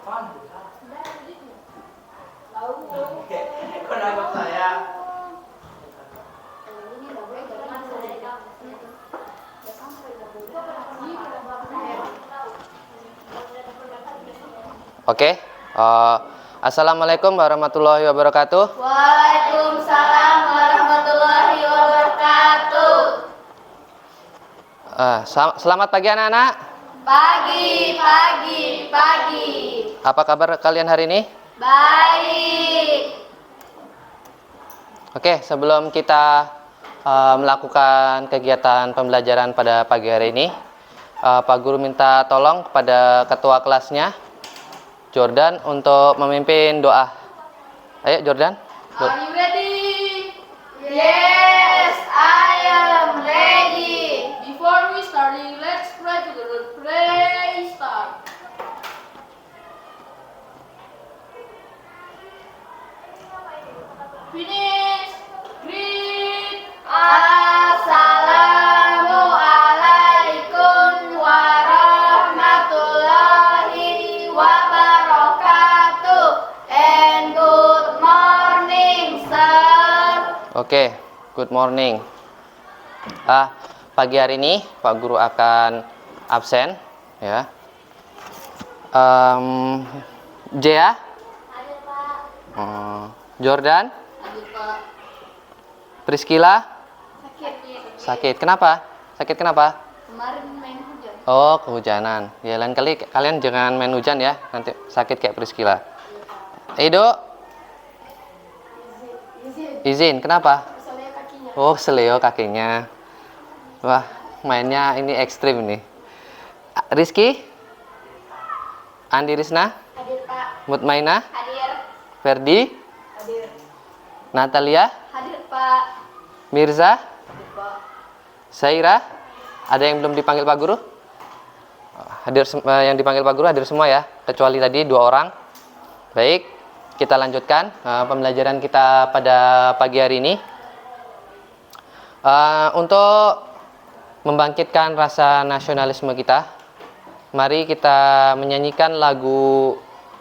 Kau nangkap saya. Oke. Assalamualaikum warahmatullahi wabarakatuh. Waalaikumsalam warahmatullahi wabarakatuh. Selamat pagi anak-anak. Pagi. Apa kabar kalian hari ini? Baik. Oke, sebelum kita melakukan kegiatan pembelajaran pada pagi hari ini, Pak Guru minta tolong kepada ketua kelasnya, Jordan, untuk memimpin doa. Ayo Jordan. Are you ready? Yes, I am ready. Before we starting, let's pray together. Pray start. Finish. Greet. Assalamualaikum warahmatullahi wabarakatuh. And good morning, sir. Oke, good morning. Pagi hari ini Pak Guru akan absen, ya. Jea, Hadir, Pak. Jordan, Hadir, Pak. Priscila, Sakit. Sakit kenapa? Kemarin main hujan. Oh, kehujanan. Ya, lain kali kalian jangan main hujan ya, nanti sakit kayak Priscila. Edo, izin. Kenapa? Soalnya kakinya. Oh, seleo kakinya. Wah, mainnya ini ekstrim nih. Rizky, Andi Risna, Hadir, Pak. Mutmainah, Hadir. Ferdi, Hadir. Natalia, Hadir, Pak. Mirza, Hadir, Pak. Saira. Ada yang belum dipanggil Pak Guru? Hadir, yang dipanggil Pak Guru hadir semua ya, kecuali tadi 2 orang. Baik, kita lanjutkan pembelajaran kita pada pagi hari ini. Untuk membangkitkan rasa nasionalisme kita, mari kita menyanyikan lagu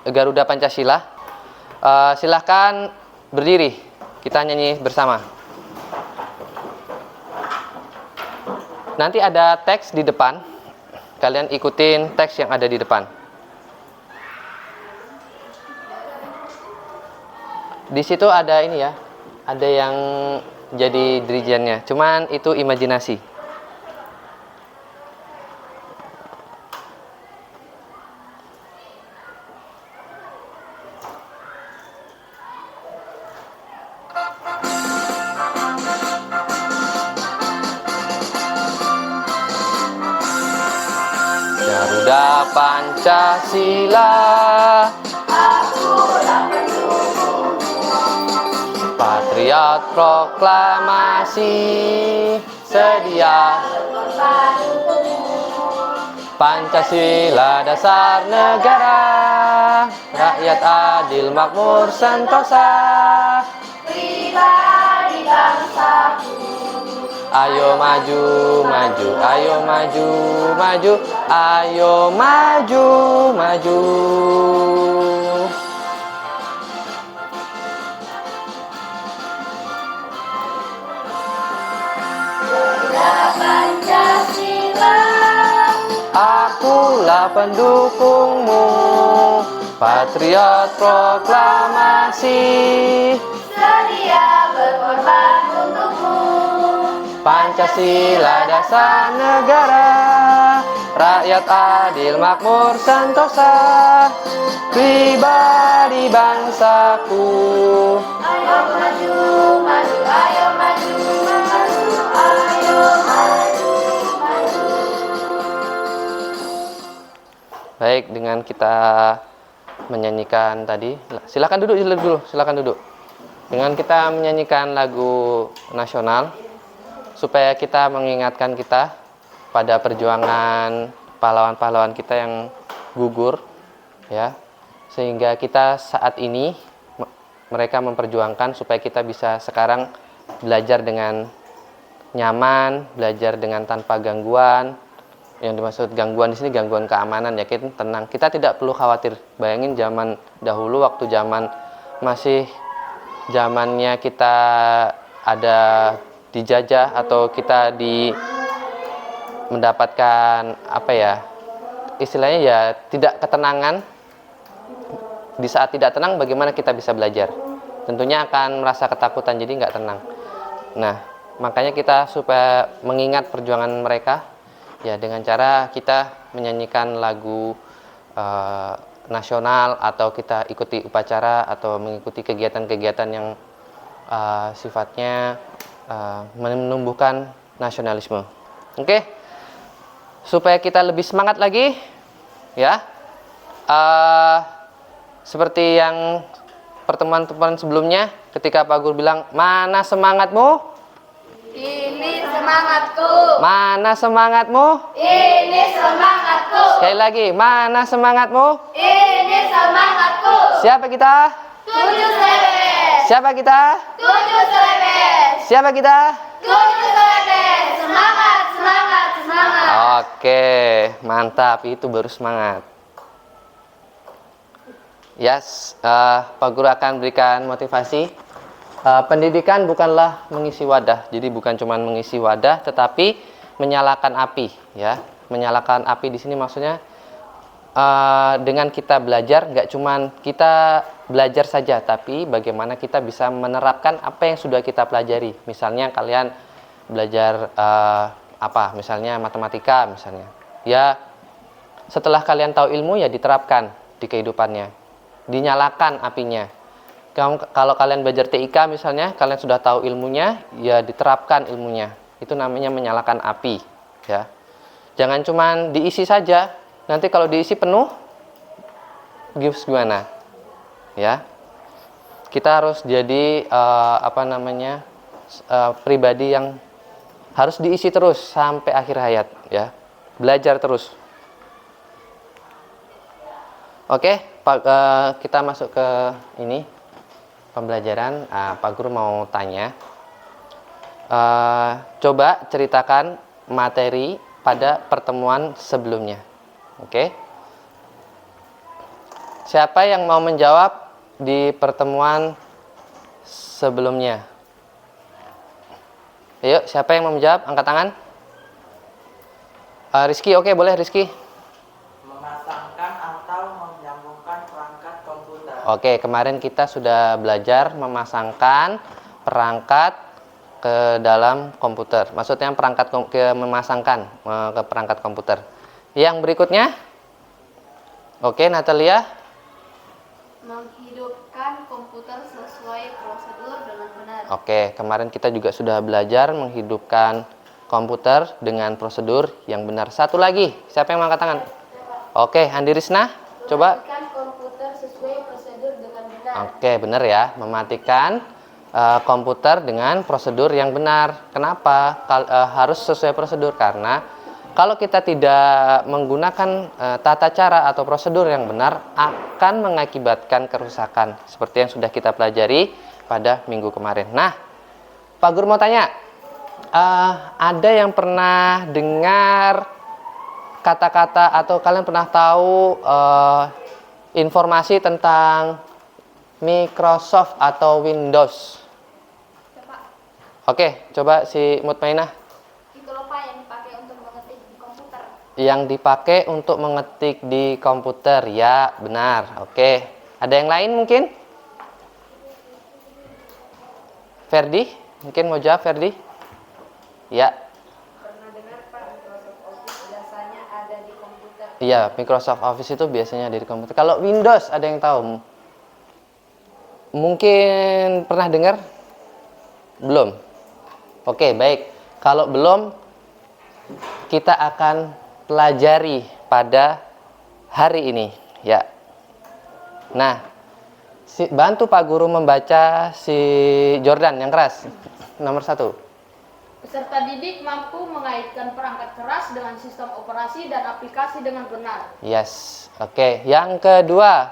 Garuda Pancasila. Silahkan berdiri, kita nyanyi bersama. Nanti ada teks di depan, kalian ikutin teks yang ada di depan. Di situ ada ini ya, ada yang jadi dirijennya, cuman itu imajinasi. Garuda Pancasila, patriot proklamasi, sedia Pancasila dasar negara, rakyat adil makmur sentosa, Pribadi bangsaku. ayo maju, maju, ayo maju, maju, ayo maju, maju. Pancasila. Akulah pendukungmu, patriot proklamasi, Sedia berkorban untukmu. Pancasila dasar negara, rakyat adil makmur sentosa, pribadi bangsaku. Ayo maju, maju, ayo maju, maju, ayo maju, maju. Baik, dengan kita menyanyikan tadi, silakan duduk dulu, silakan duduk. Dengan kita menyanyikan lagu nasional, supaya kita mengingatkan kita pada perjuangan pahlawan-pahlawan kita yang gugur, ya, sehingga kita saat ini mereka memperjuangkan supaya kita bisa sekarang belajar dengan nyaman, belajar dengan tanpa gangguan, Yang dimaksud gangguan di sini gangguan keamanan, yakin tenang. Kita tidak perlu khawatir. Bayangin zaman dahulu waktu zaman masih zamannya kita ada dijajah atau kita mendapatkan apa ya? Istilahnya ya tidak ketenangan. Di saat tidak tenang bagaimana kita bisa belajar? Tentunya akan merasa ketakutan, jadi nggak tenang. Nah, makanya kita supaya mengingat perjuangan mereka ya dengan cara kita menyanyikan lagu nasional atau kita ikuti upacara atau mengikuti kegiatan-kegiatan yang sifatnya menumbuhkan nasionalisme. Oke, supaya kita lebih semangat lagi, ya. Seperti yang pertemuan-pertemuan sebelumnya, ketika Pak Guru bilang, mana semangatmu? Ini semangatku. Mana semangatmu? Ini semangatku. Sekali lagi, mana semangatmu? Ini semangatku. Siapa kita? 7 Selebes. Siapa kita? 7 Selebes. Siapa kita? 7 Selebes. Semangat, semangat, semangat. Oke, mantap. Itu baru semangat. Yes, Pak Guru akan berikan motivasi. Pendidikan bukanlah mengisi wadah, jadi bukan cuma mengisi wadah, tetapi menyalakan api, ya. Menyalakan api di sini maksudnya dengan kita belajar, nggak cuma kita belajar saja, tapi bagaimana kita bisa menerapkan apa yang sudah kita pelajari. Misalnya kalian belajar apa? Misalnya matematika, misalnya. Ya, setelah kalian tahu ilmu ya diterapkan di kehidupannya, dinyalakan apinya. Kalau kalian belajar TIK misalnya, kalian sudah tahu ilmunya, ya diterapkan ilmunya. Itu namanya menyalakan api, ya. Jangan cuman diisi saja. Nanti kalau diisi penuh, gimana? Ya. Kita harus jadi pribadi yang harus diisi terus sampai akhir hayat, ya. Belajar terus. Oke, kita masuk ke ini. Pembelajaran, Pak Guru mau tanya, coba ceritakan materi pada pertemuan sebelumnya. Oke, siapa yang mau menjawab di pertemuan sebelumnya? Ayo, siapa yang mau menjawab? Angkat tangan. Rizky, oke, boleh Rizky. Memasangkan atau menyambungkan perangkat komputer. Oke, kemarin kita sudah belajar memasangkan perangkat ke dalam komputer. Maksudnya memasangkan ke perangkat komputer. Yang berikutnya, oke, Natalia. Menghidupkan komputer sesuai prosedur dengan benar. Oke, kemarin kita juga sudah belajar menghidupkan komputer dengan prosedur yang benar. Satu lagi, siapa yang angkat tangan? Oke, Andi Risna, coba. Mematikan komputer sesuai prosedur dengan benar. Oke, benar ya. Mematikan komputer dengan prosedur yang benar. Kenapa harus sesuai prosedur? Karena kalau kita tidak menggunakan tata cara atau prosedur yang benar, akan mengakibatkan kerusakan. Seperti yang sudah kita pelajari pada minggu kemarin. Nah, Pak Guru mau tanya, ada yang pernah dengar kata-kata atau kalian pernah tahu informasi tentang Microsoft atau Windows? Oke, coba si Mutmainah. Itu loh Pak yang dipakai untuk mengetik di komputer. Yang dipakai untuk mengetik di komputer, ya benar. Oke, ada yang lain mungkin? Ferdi, mungkin mau jawab Ferdi? Ya. Pernah dengar Pak, Microsoft Office biasanya ada di komputer. Iya, Microsoft Office itu biasanya ada di komputer. Kalau Windows ada yang tahu? Mungkin pernah dengar? Belum? Oke, baik. Kalau belum, kita akan pelajari pada hari ini, ya. Nah, bantu Pak Guru membaca si Jordan yang keras, nomor 1. Peserta didik mampu mengaitkan perangkat keras dengan sistem operasi dan aplikasi dengan benar. Yes, oke. Yang kedua,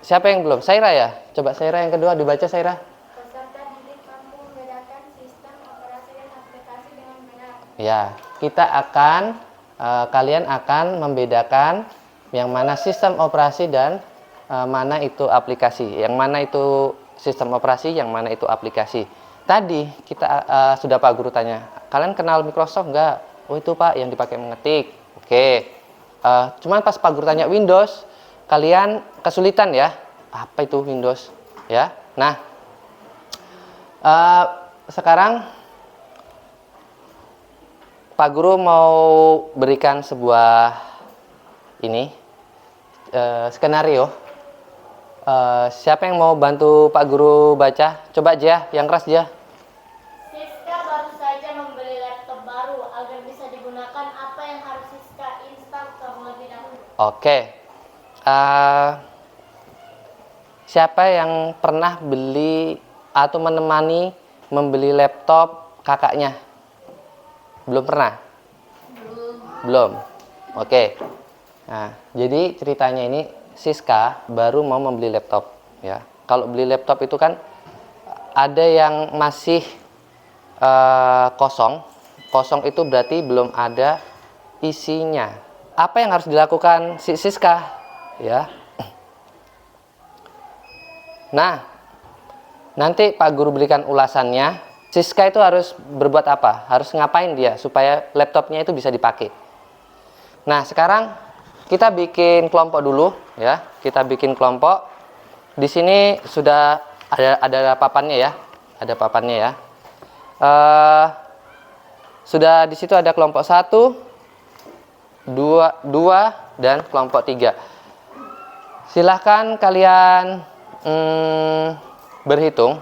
siapa yang belum? Saira ya? Coba Saira yang kedua dibaca Saira. Peserta didik mampu membedakan sistem operasi dan aplikasi dengan benar. Ya, kita akan kalian akan membedakan yang mana sistem operasi dan mana itu aplikasi. Yang mana itu sistem operasi, yang mana itu aplikasi. Tadi kita sudah Pak Guru tanya, kalian kenal Microsoft nggak? Oh itu Pak yang dipakai mengetik. Oke. Cuman pas Pak Guru tanya Windows, kalian kesulitan ya. Apa itu Windows? Ya. Nah, sekarang Pak Guru mau berikan sebuah skenario. Siapa yang mau bantu Pak Guru baca? Coba aja, yang keras aja. Siska baru saja membeli laptop baru agar bisa digunakan. Apa yang harus Siska install terlebih dahulu? Oke. Siapa yang pernah beli atau menemani membeli laptop kakaknya? Belum pernah? Belum. Oke. Nah, jadi ceritanya ini Siska baru mau membeli laptop ya. Kalau beli laptop itu kan ada yang masih kosong. Kosong itu berarti belum ada isinya. Apa yang harus dilakukan si Siska ya? Nah, nanti Pak Guru berikan ulasannya. Siska itu harus berbuat apa? Harus ngapain dia supaya laptopnya itu bisa dipakai. Nah, sekarang kita bikin kelompok dulu ya. Kita bikin kelompok. Di sini sudah ada papannya ya. Ada papannya ya. Sudah di situ ada kelompok 1, 2 dan kelompok 3. Silahkan kalian berhitung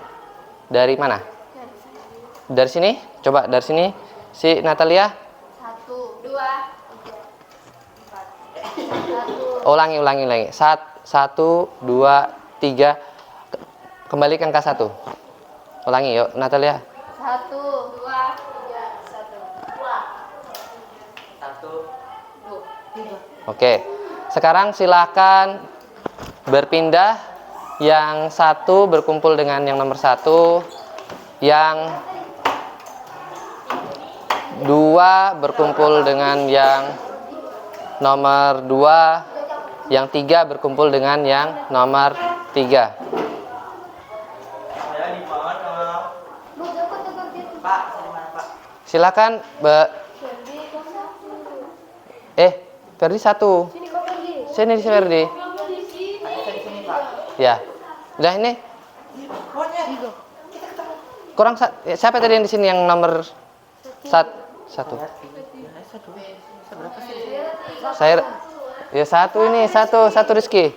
dari mana? Dari sini? Coba dari sini. Si Natalia. 1, 2, 3, 4. Ulangi. 1, 2, 3. Kembalikan ke 1. Ulangi yuk Natalia. 1, 2, 3, 1, 2. 1. Oke. Sekarang silakan berpindah. Yang 1 berkumpul dengan yang nomor 1. Yang 2 berkumpul dengan yang nomor 2. Yang 3 berkumpul dengan yang nomor 3. Saya di mana? Pak, saya di mana Pak? Silakan Ferdi 1. Sini di Ferdi. Saya di sini Pak. Ya. Udah ini. Kurang siapa tadi yang di sini yang nomor 1? Saya ya 1 ini, 1 Rizky.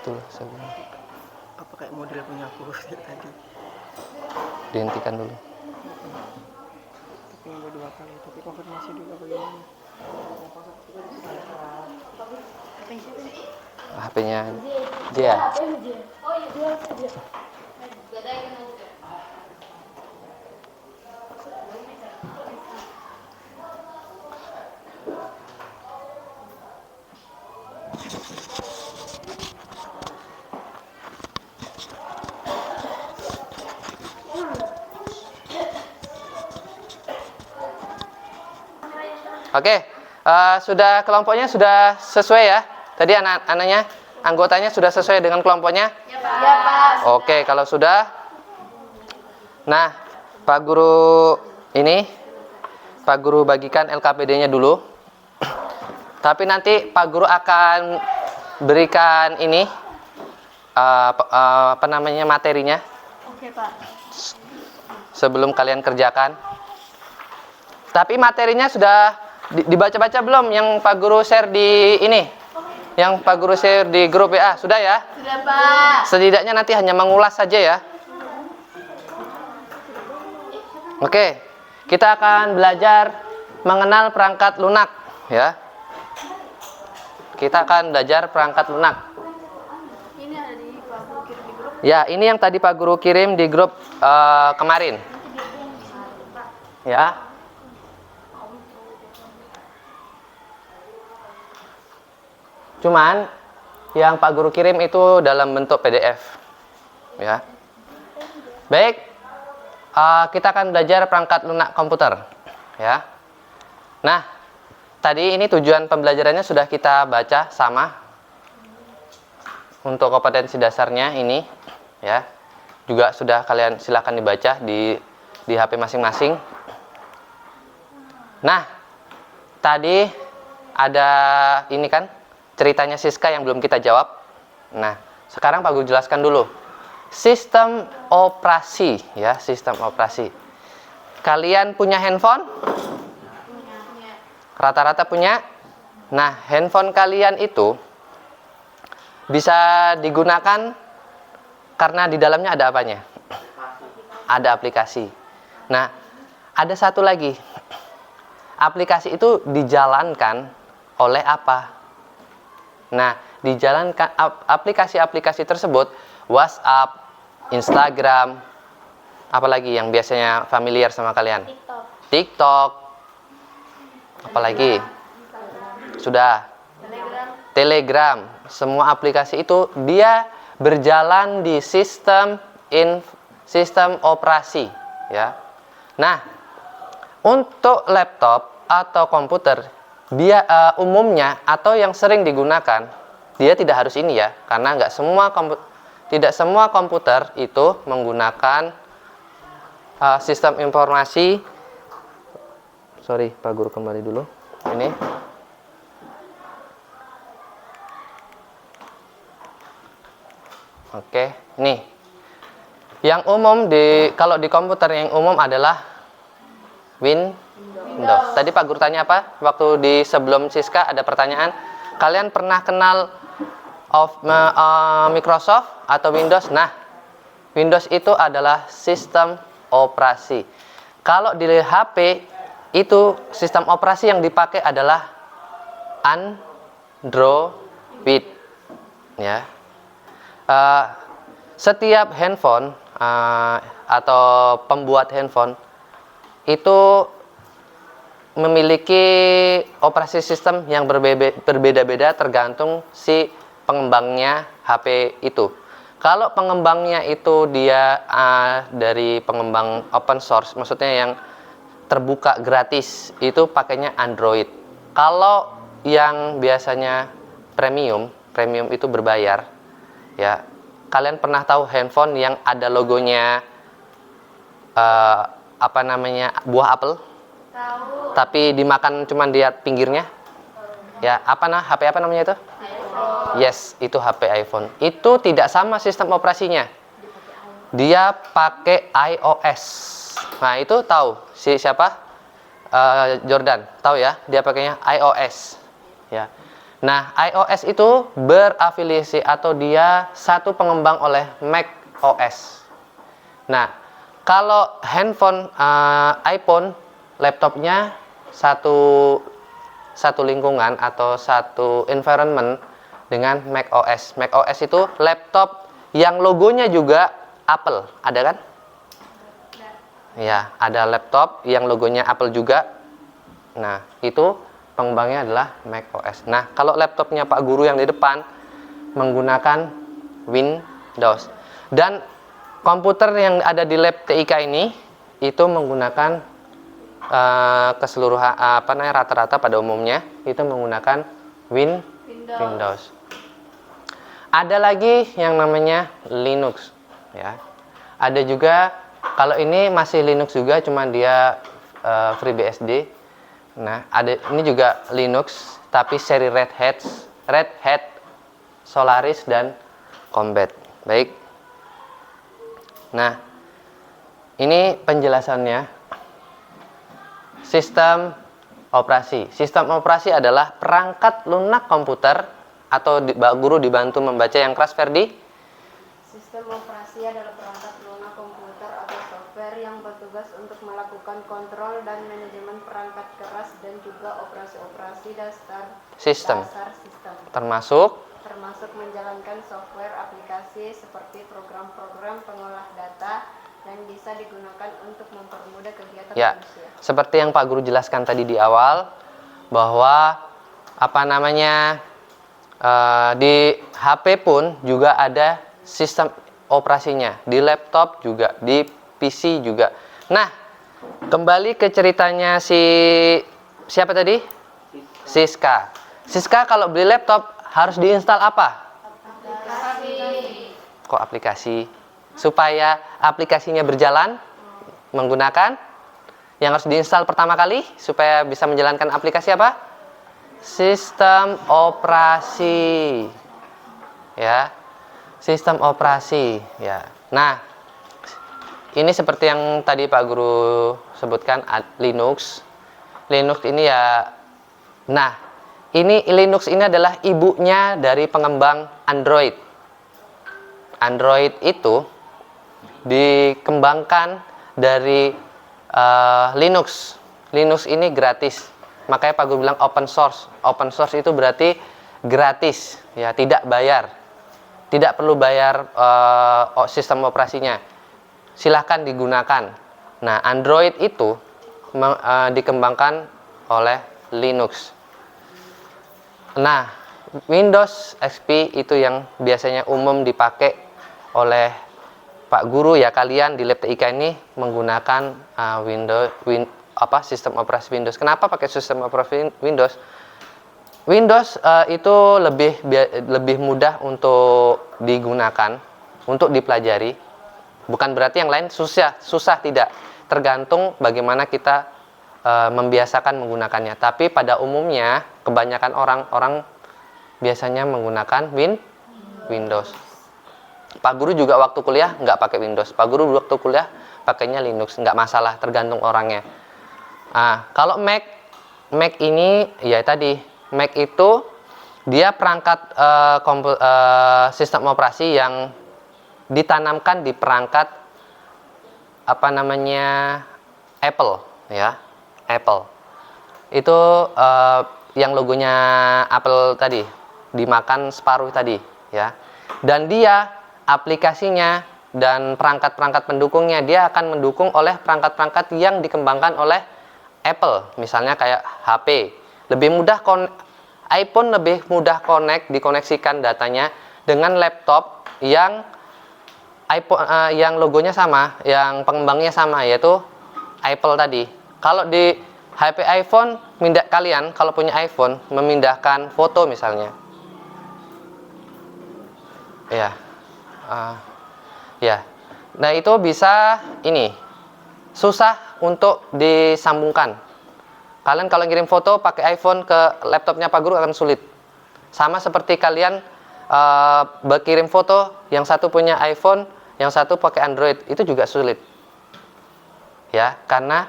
Tuh, saya bilang. Apa kayak model punya aku tadi? Dihentikan dulu. Tapi udah 2 kali, tapi konfirmasi dulu bagaimana? HP-nya dia. Oh iya, dia saja. Oke, sudah kelompoknya sudah sesuai ya. Tadi anggotanya sudah sesuai dengan kelompoknya. Ya Pak. Oke, kalau sudah, nah Pak Guru bagikan LKPD-nya dulu. Tapi nanti Pak Guru akan berikan materinya. Oke Pak. Sebelum kalian kerjakan. Tapi materinya sudah dibaca-baca belum yang Pak Guru share di Yang Pak Guru share di grup WA, sudah ya? Sudah Pak. Setidaknya nanti hanya mengulas saja ya. Oke, kita akan belajar mengenal perangkat lunak ya. Kita akan belajar perangkat lunak. Ini ada di Pak Guru kirim di grup. Ya, ini yang tadi Pak Guru kirim di grup kemarin. Ya. Cuman yang Pak Guru kirim itu dalam bentuk PDF. Ya. Baik. Kita akan belajar perangkat lunak komputer. ya. Nah, tadi ini tujuan pembelajarannya sudah kita baca sama. Untuk kompetensi dasarnya ini, ya, juga sudah kalian silakan dibaca di HP masing-masing. Nah, tadi ada ini kan ceritanya Siska yang belum kita jawab. Nah, sekarang Pak Guru jelaskan dulu. Sistem operasi, ya, sistem operasi. Kalian punya handphone? Rata-rata punya. Nah, handphone kalian itu bisa digunakan karena di dalamnya ada apanya? Ada aplikasi. Nah, ada satu lagi. Aplikasi itu dijalankan oleh apa? Nah, dijalankan aplikasi-aplikasi tersebut, WhatsApp, Instagram, apalagi yang biasanya familiar sama kalian? TikTok. Apalagi? Sudah. Telegram. Semua aplikasi itu dia berjalan di sistem operasi, ya. Nah, untuk laptop atau komputer, dia umumnya atau yang sering digunakan, dia tidak harus ini ya, karena tidak semua komputer itu menggunakan sistem informasi. Sorry, Pak Guru kembali dulu. Ini. Oke, nih. Yang umum kalau di komputer yang umum adalah Windows. Tadi Pak Guru tanya apa? Waktu di sebelum Siska ada pertanyaan. Kalian pernah kenal Microsoft atau Windows? Nah, Windows itu adalah sistem operasi. Kalau di HP itu sistem operasi yang dipakai adalah Android. Ya. Setiap handphone atau pembuat handphone itu memiliki operasi sistem yang berbeda-beda tergantung si pengembangnya HP itu. Kalau pengembangnya itu dia dari pengembang open source, maksudnya yang terbuka gratis, itu pakainya Android. Kalau yang biasanya premium itu berbayar, ya. Kalian pernah tahu handphone yang ada logonya buah apel? Tahu. Tapi dimakan cuma lihat pinggirnya? Ya, HP apa namanya itu? iPhone. Yes, itu HP iPhone. Itu tidak sama sistem operasinya. Dia pakai iOS. Nah, itu tahu siapa? Jordan, tahu ya? Dia pakainya iOS. Ya. Nah, iOS itu berafiliasi atau dia satu pengembang oleh macOS. Nah, kalau handphone iPhone, laptopnya satu lingkungan atau satu environment dengan macOS. macOS itu laptop yang logonya juga Apple, ada kan? Ya, ada laptop yang logonya Apple juga. Nah, itu pengembangnya adalah macOS. Nah, kalau laptopnya Pak Guru yang di depan menggunakan Windows. Dan komputer yang ada di lab TIK ini itu menggunakan keseluruhan rata-rata pada umumnya itu menggunakan Windows. Ada lagi yang namanya Linux, ya. Ada juga, kalau ini masih Linux juga, cuman dia FreeBSD. Nah, ada ini juga Linux, tapi seri Red Hat, Solaris dan Combat. Baik. Nah, ini penjelasannya. Sistem operasi. Sistem operasi adalah perangkat lunak komputer atau guru dibantu membaca yang keras, Ferdi. Sistem operasi adalah perangkat lunak komputer atau software yang bertugas untuk melakukan kontrol dan manajemen perangkat keras dan juga operasi-operasi dasar sistem. Termasuk menjalankan software aplikasi seperti program-program pengolah data dan bisa digunakan untuk mempermudah kegiatan manusia. Seperti yang Pak Guru jelaskan tadi di awal, bahwa di HP pun juga ada sistem operasinya, di laptop juga, di PC juga. Nah, Kembali ke ceritanya siapa tadi? Siska. Siska kalau beli laptop harus diinstal apa? Kok aplikasi? Supaya aplikasinya berjalan menggunakan yang harus diinstal pertama kali supaya bisa menjalankan aplikasi apa? Sistem operasi. Ya. Sistem operasi, ya. Nah, ini seperti yang tadi Pak Guru sebutkan, Linux. Linux ini ya, nah, ini Linux ini adalah ibunya dari pengembang Android. Android itu dikembangkan dari Linux. Linux ini gratis. Makanya Pak Guru bilang open source. Open source itu berarti gratis, ya, tidak bayar. Tidak perlu bayar sistem operasinya. Silahkan digunakan. Nah, Android itu dikembangkan oleh Linux. Nah, Windows XP itu yang biasanya umum dipakai oleh Pak Guru, ya, kalian di Lab TIK ini menggunakan sistem operasi Windows. Kenapa pakai sistem operasi Windows? Windows itu lebih mudah untuk digunakan, untuk dipelajari. Bukan berarti yang lain susah tidak. Tergantung bagaimana kita membiasakan menggunakannya. Tapi pada umumnya kebanyakan orang biasanya menggunakan Windows. Pak Guru juga waktu kuliah nggak pakai Windows. Pak Guru waktu kuliah pakainya Linux, nggak masalah, tergantung orangnya. Kalau Mac ini ya tadi. Mac itu dia perangkat sistem operasi yang ditanamkan di perangkat Apple, ya, Apple. Itu yang logonya Apple tadi, dimakan separuh tadi, ya. Dan dia aplikasinya dan perangkat-perangkat pendukungnya dia akan mendukung oleh perangkat-perangkat yang dikembangkan oleh Apple, misalnya kayak HP. Lebih mudah iPhone lebih mudah dikoneksikan datanya dengan laptop yang yang logonya sama, yang pengembangnya sama, yaitu Apple tadi. Kalau di HP iPhone, kalian kalau punya iPhone memindahkan foto misalnya, ya, ya. Nah itu bisa susah untuk disambungkan. Kalian kalau ngirim foto pakai iPhone ke laptopnya Pak Guru akan sulit. Sama seperti kalian berkirim foto, yang satu punya iPhone, yang satu pakai Android, itu juga sulit. Ya, karena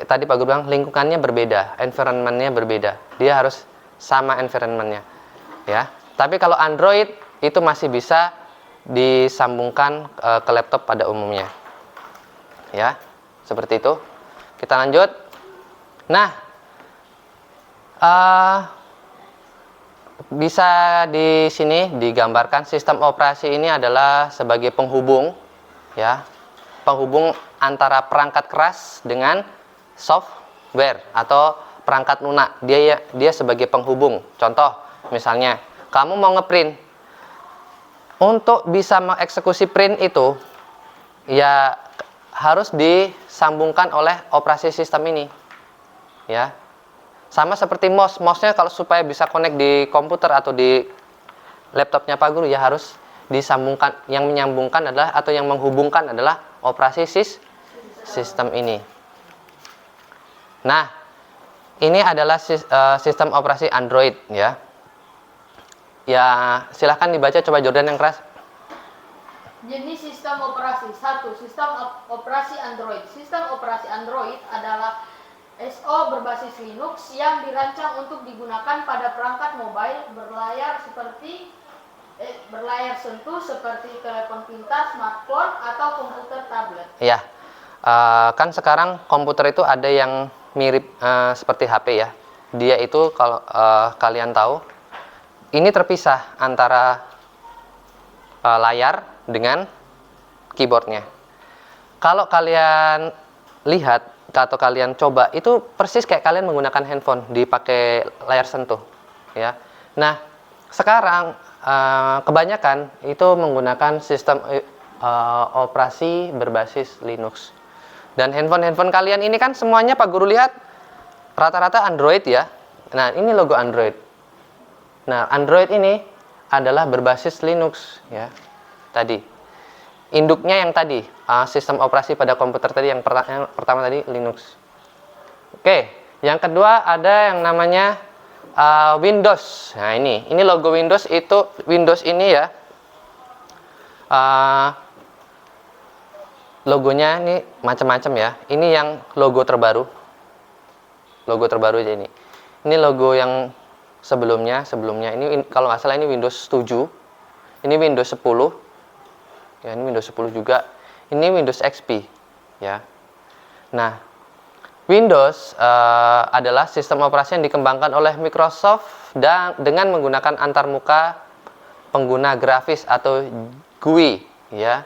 tadi Pak Guru bilang lingkungannya berbeda, environment-nya berbeda. Dia harus sama environment-nya. Ya. Tapi kalau Android itu masih bisa disambungkan ke laptop pada umumnya. Ya, seperti itu. Kita lanjut. Nah, bisa di sini digambarkan sistem operasi ini adalah sebagai penghubung, ya, penghubung antara perangkat keras dengan software atau perangkat lunak. Dia sebagai penghubung. Contoh, misalnya kamu mau ngeprint, untuk bisa mengeksekusi print itu, ya harus disambungkan oleh operasi sistem ini. Ya, sama seperti mouse-nya kalau supaya bisa connect di komputer atau di laptopnya Pak Guru ya harus disambungkan. Yang menyambungkan adalah atau yang menghubungkan adalah operasi sistem ini. Nah, ini adalah sistem operasi Android, ya. Ya, silahkan dibaca, coba Jordan yang keras. Jenis sistem operasi. 1. Sistem operasi Android. Sistem operasi Android adalah SO berbasis Linux yang dirancang untuk digunakan pada perangkat mobile berlayar sentuh seperti telepon pintar, smartphone, atau komputer tablet. Ya, kan sekarang komputer itu ada yang mirip seperti HP, ya. Dia itu kalau kalian tahu, ini terpisah antara layar dengan keyboardnya. Kalau kalian lihat atau kalian coba, itu persis kayak kalian menggunakan handphone dipakai layar sentuh, ya. Nah, sekarang kebanyakan itu menggunakan sistem operasi berbasis Linux. Dan handphone kalian ini kan semuanya Pak Guru lihat rata-rata Android ya. Nah, ini logo Android. Nah, Android ini adalah berbasis Linux ya. Tadi. Induknya yang tadi, sistem operasi pada komputer tadi yang pertama tadi Linux. Oke, yang kedua ada yang namanya Windows. Nah, ini logo Windows itu Windows ini ya. Logonya ini macam-macam ya. Ini yang logo terbaru. Logo terbaru aja ini. Ini logo yang sebelumnya ini kalau nggak salah ini Windows 7. Ini Windows 10. Ya, ini Windows 10 juga. Ini Windows XP ya. Nah, Windows adalah sistem operasi yang dikembangkan oleh Microsoft dan dengan menggunakan antarmuka pengguna grafis atau GUI ya.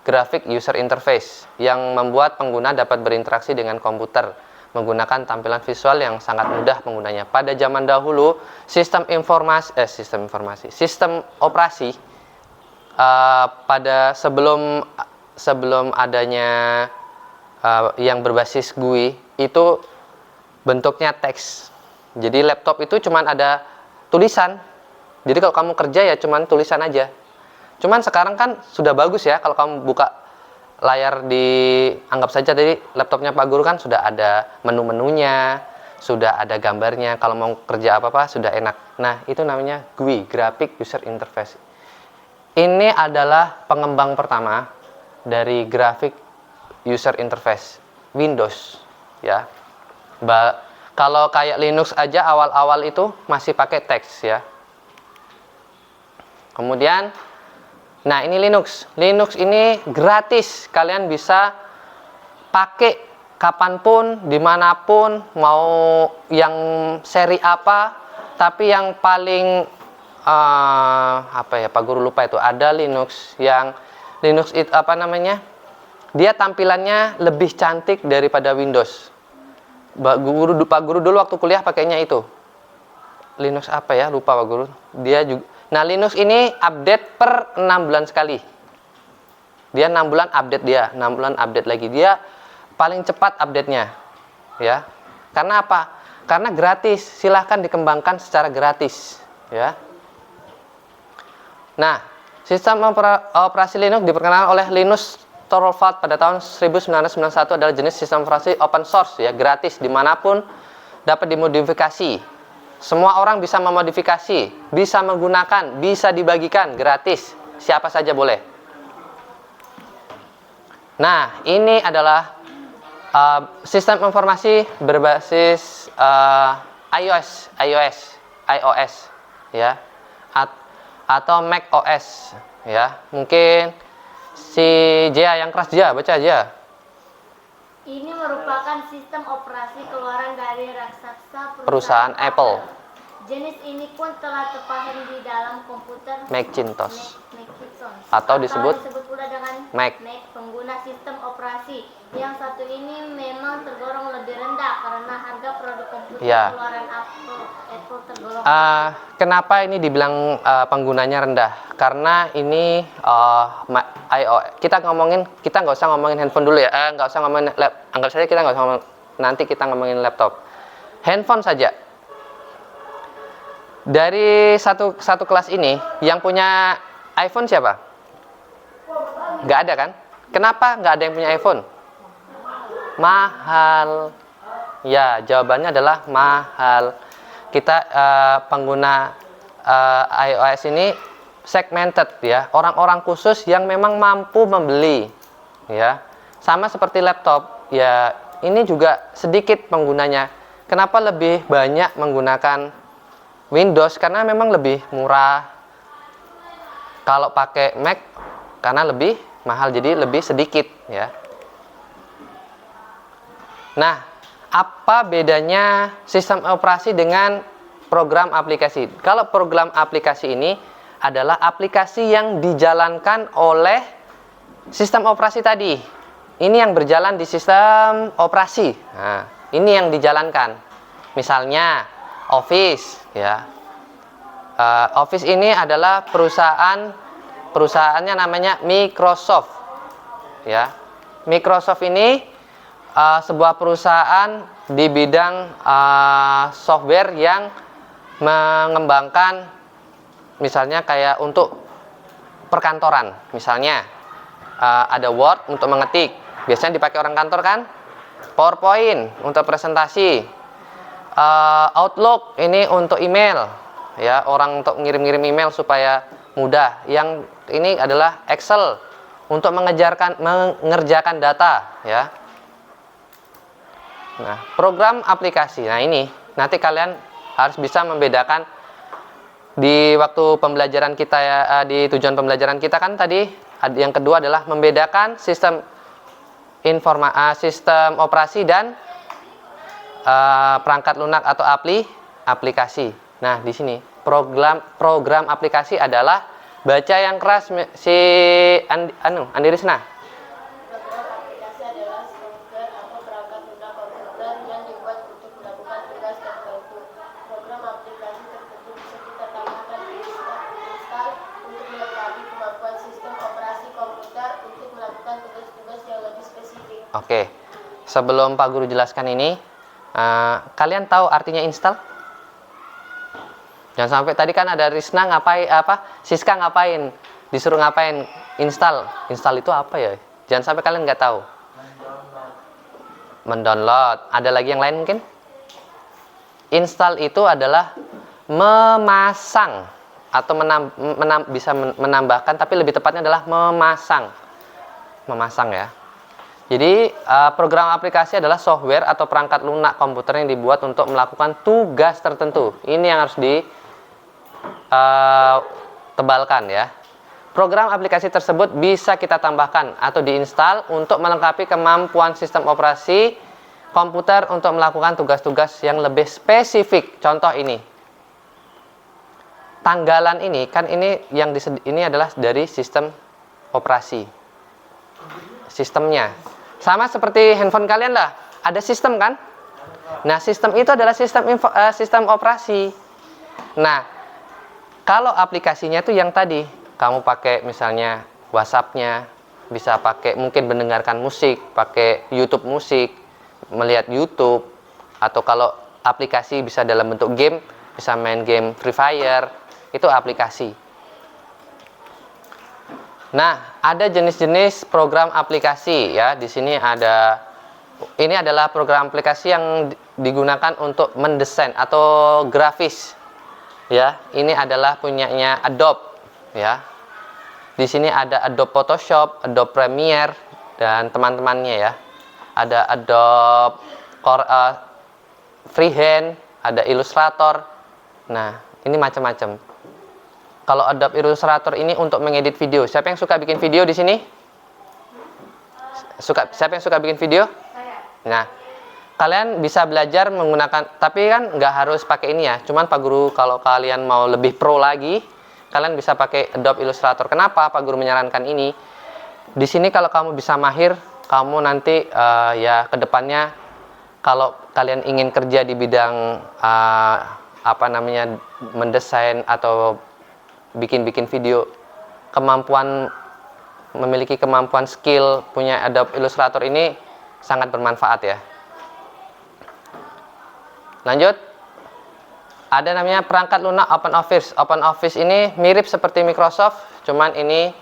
Graphic User Interface yang membuat pengguna dapat berinteraksi dengan komputer menggunakan tampilan visual yang sangat mudah penggunanya. Pada zaman dahulu, sistem operasi pada sebelum adanya yang berbasis GUI itu bentuknya teks. Jadi laptop itu cuman ada tulisan. Jadi kalau kamu kerja ya cuman tulisan aja. Cuman sekarang kan sudah bagus ya, kalau kamu buka layar anggap saja tadi laptopnya Pak Guru kan sudah ada menu-menunya, sudah ada gambarnya, kalau mau kerja apa-apa sudah enak. Nah, itu namanya GUI, Graphic User Interface. Ini adalah pengembang pertama dari Graphic User Interface, Windows ya. Kalau kayak Linux aja awal-awal itu masih pakai teks ya. Kemudian nah, ini Linux. Linux ini gratis. Kalian bisa pakai kapanpun, dimanapun, mau yang seri apa. Tapi yang paling Pak Guru lupa itu. Ada Linux yang Linux itu apa namanya? Dia tampilannya lebih cantik daripada Windows. Pak Guru dulu waktu kuliah pakainya itu. Linux apa ya? Lupa Pak Guru. Dia juga. Nah, Linux ini update per 6 bulan sekali. Dia 6 bulan update 6 bulan update lagi. Dia paling cepat update-nya. Ya. Karena apa? Karena gratis. Silahkan dikembangkan secara gratis, ya. Nah, sistem operasi Linux diperkenalkan oleh Linus Torvalds pada tahun 1991 adalah jenis sistem operasi open source ya, gratis dimanapun dapat dimodifikasi. Semua orang bisa memodifikasi, bisa menggunakan, bisa dibagikan gratis. Siapa saja boleh. Nah, ini adalah sistem informasi berbasis iOS ya, atau Mac OS ya. Mungkin si Jia yang keras, Jia baca aja. Ini merupakan sistem operasi keluaran dari raksasa Perusahaan Apple. Jenis ini pun telah terpasang di dalam komputer Macintosh. Macintosh. Atau disebut pula dengan Mac. Pengguna sistem operasi. Yang satu ini memang tergolong lebih rendah karena harga produk komputer Ya. keluaran Apple tergolong Kenapa ini dibilang penggunanya rendah? Karena ini iOS. Kita nggak usah ngomongin handphone dulu ya. Nggak usah ngomongin anggap saja kita nggak usah ngomong, nanti kita ngomongin laptop. Handphone saja. Dari satu kelas ini yang punya iPhone siapa? Nggak ada kan? Kenapa nggak ada yang punya iPhone? Mahal. Ya, jawabannya adalah mahal. Kita pengguna iOS ini segmented ya, orang-orang khusus yang memang mampu membeli ya. Sama seperti laptop ya, ini juga sedikit penggunanya. Kenapa lebih banyak menggunakan Windows? Karena memang lebih murah. Kalau pakai Mac karena lebih mahal, jadi lebih sedikit ya. Nah, apa bedanya sistem operasi dengan program aplikasi? Kalau program aplikasi ini adalah aplikasi yang dijalankan oleh sistem operasi tadi. Ini yang berjalan di sistem operasi. Nah, ini yang dijalankan. Misalnya Office, ya. Office ini adalah perusahaannya namanya Microsoft, ya. Microsoft ini sebuah perusahaan di bidang software yang mengembangkan misalnya kayak untuk perkantoran. Misalnya ada Word untuk mengetik, biasanya dipakai orang kantor kan. PowerPoint untuk presentasi, Outlook ini untuk email, ya, orang untuk ngirim-ngirim email supaya mudah. Yang ini adalah Excel untuk mengerjakan data, ya. Nah, program aplikasi. Nah, ini nanti kalian harus bisa membedakan di waktu pembelajaran kita ya, di tujuan pembelajaran kita kan tadi yang kedua adalah membedakan sistem sistem operasi dan perangkat lunak atau aplikasi. Nah, di sini program aplikasi adalah baca yang keras si Andi Risna. Program aplikasi adalah software atau perangkat lunak komputer yang dibuat untuk melakukan tugas tertentu. Program aplikasi tertentu bisa kita tambahkan install untuk melengkapi kemampuan sistem operasi komputer untuk melakukan tugas-tugas yang lebih spesifik. Oke, sebelum Pak Guru jelaskan ini, kalian tahu artinya install? Jangan sampai tadi kan ada Risna ngapain, Siska ngapain, disuruh ngapain, install itu apa ya? Jangan sampai kalian nggak tahu. Mendownload. Ada lagi yang lain mungkin? Install itu adalah memasang atau bisa menambahkan, tapi lebih tepatnya adalah memasang ya. Jadi program aplikasi adalah software atau perangkat lunak komputer yang dibuat untuk melakukan tugas tertentu. Ini yang harus ditebalkan ya. Program aplikasi tersebut bisa kita tambahkan atau diinstal untuk melengkapi kemampuan sistem operasi komputer untuk melakukan tugas-tugas yang lebih spesifik. Contoh ini. Tanggalan ini kan ini adalah dari sistem operasi. Sistemnya. Sama seperti handphone kalian lah, ada sistem kan? Nah, sistem itu adalah sistem operasi. Nah, kalau aplikasinya itu yang tadi, kamu pakai misalnya WhatsApp-nya, bisa pakai mungkin mendengarkan musik, pakai YouTube musik, melihat YouTube, atau kalau aplikasi bisa dalam bentuk game, bisa main game Free Fire, itu aplikasi. Nah, ada jenis-jenis program aplikasi ya. Di sini ini adalah program aplikasi yang digunakan untuk mendesain atau grafis. Ya, ini adalah punyanya Adobe ya. Di sini ada Adobe Photoshop, Adobe Premiere dan teman-temannya ya. Ada Adobe Freehand, ada Illustrator. Nah, ini macam-macam. Kalau Adobe Illustrator ini untuk mengedit video. Siapa yang suka bikin video di sini? Siapa yang suka bikin video? Nah, kalian bisa belajar menggunakan, tapi kan nggak harus pakai ini ya. Cuman Pak Guru kalau kalian mau lebih pro lagi, kalian bisa pakai Adobe Illustrator. Kenapa Pak Guru menyarankan ini? Di sini kalau kamu bisa mahir, kamu nanti ya kedepannya kalau kalian ingin kerja di bidang mendesain atau bikin video, memiliki kemampuan skill punya Adobe Illustrator ini sangat bermanfaat ya. Lanjut, ada namanya perangkat lunak OpenOffice. OpenOffice ini mirip seperti Microsoft, cuman ini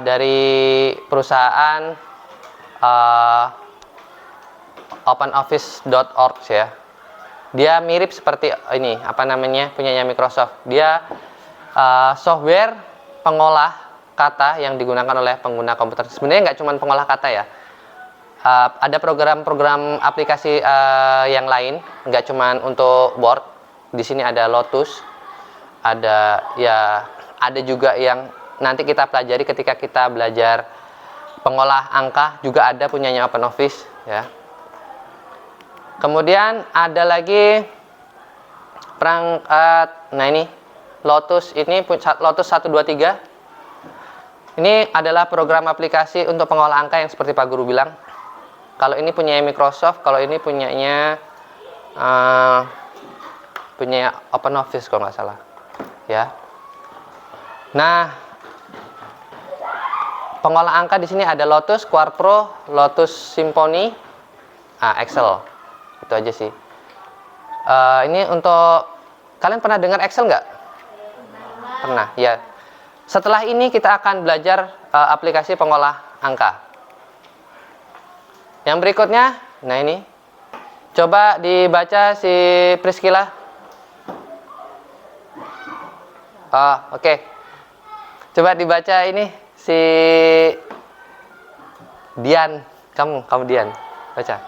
dari perusahaan openoffice.org ya. Dia mirip seperti ini, punyanya Microsoft. Dia software pengolah kata yang digunakan oleh pengguna komputer. Sebenarnya nggak cuma pengolah kata ya. Ada program-program aplikasi yang lain, nggak cuma untuk Word. Di sini ada Lotus, ada juga yang nanti kita pelajari ketika kita belajar pengolah angka, juga ada punyanya OpenOffice ya. Kemudian ada lagi perangkat, nah ini Lotus, ini Lotus 123. Ini adalah program aplikasi untuk pengolah angka yang seperti Pak Guru bilang. Kalau ini punya Microsoft, kalau ini punyanya OpenOffice kalau nggak salah ya. Nah, pengolah angka di sini ada Lotus, QuarkPro, Lotus Symphony, Excel. Itu aja sih. Ini untuk kalian pernah dengar Excel nggak? Pernah, ya. Setelah ini kita akan belajar aplikasi pengolah angka. Yang berikutnya, nah ini. Coba dibaca si Priscilla. Oke. Coba dibaca ini si Dian. Kamu Dian. Baca.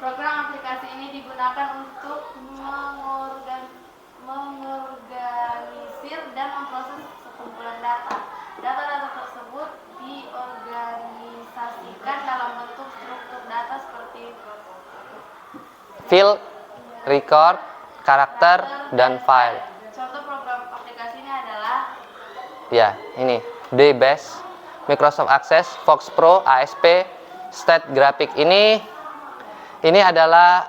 Program aplikasi ini digunakan untuk mengorganisir dan memproses sekumpulan data. Data-data tersebut diorganisasikan dalam bentuk struktur data seperti Field, record, karakter, dan file. contoh program aplikasi ini adalah Ya, ini DBase, Microsoft Access, Fox Pro, ASP, State Graphic. Ini adalah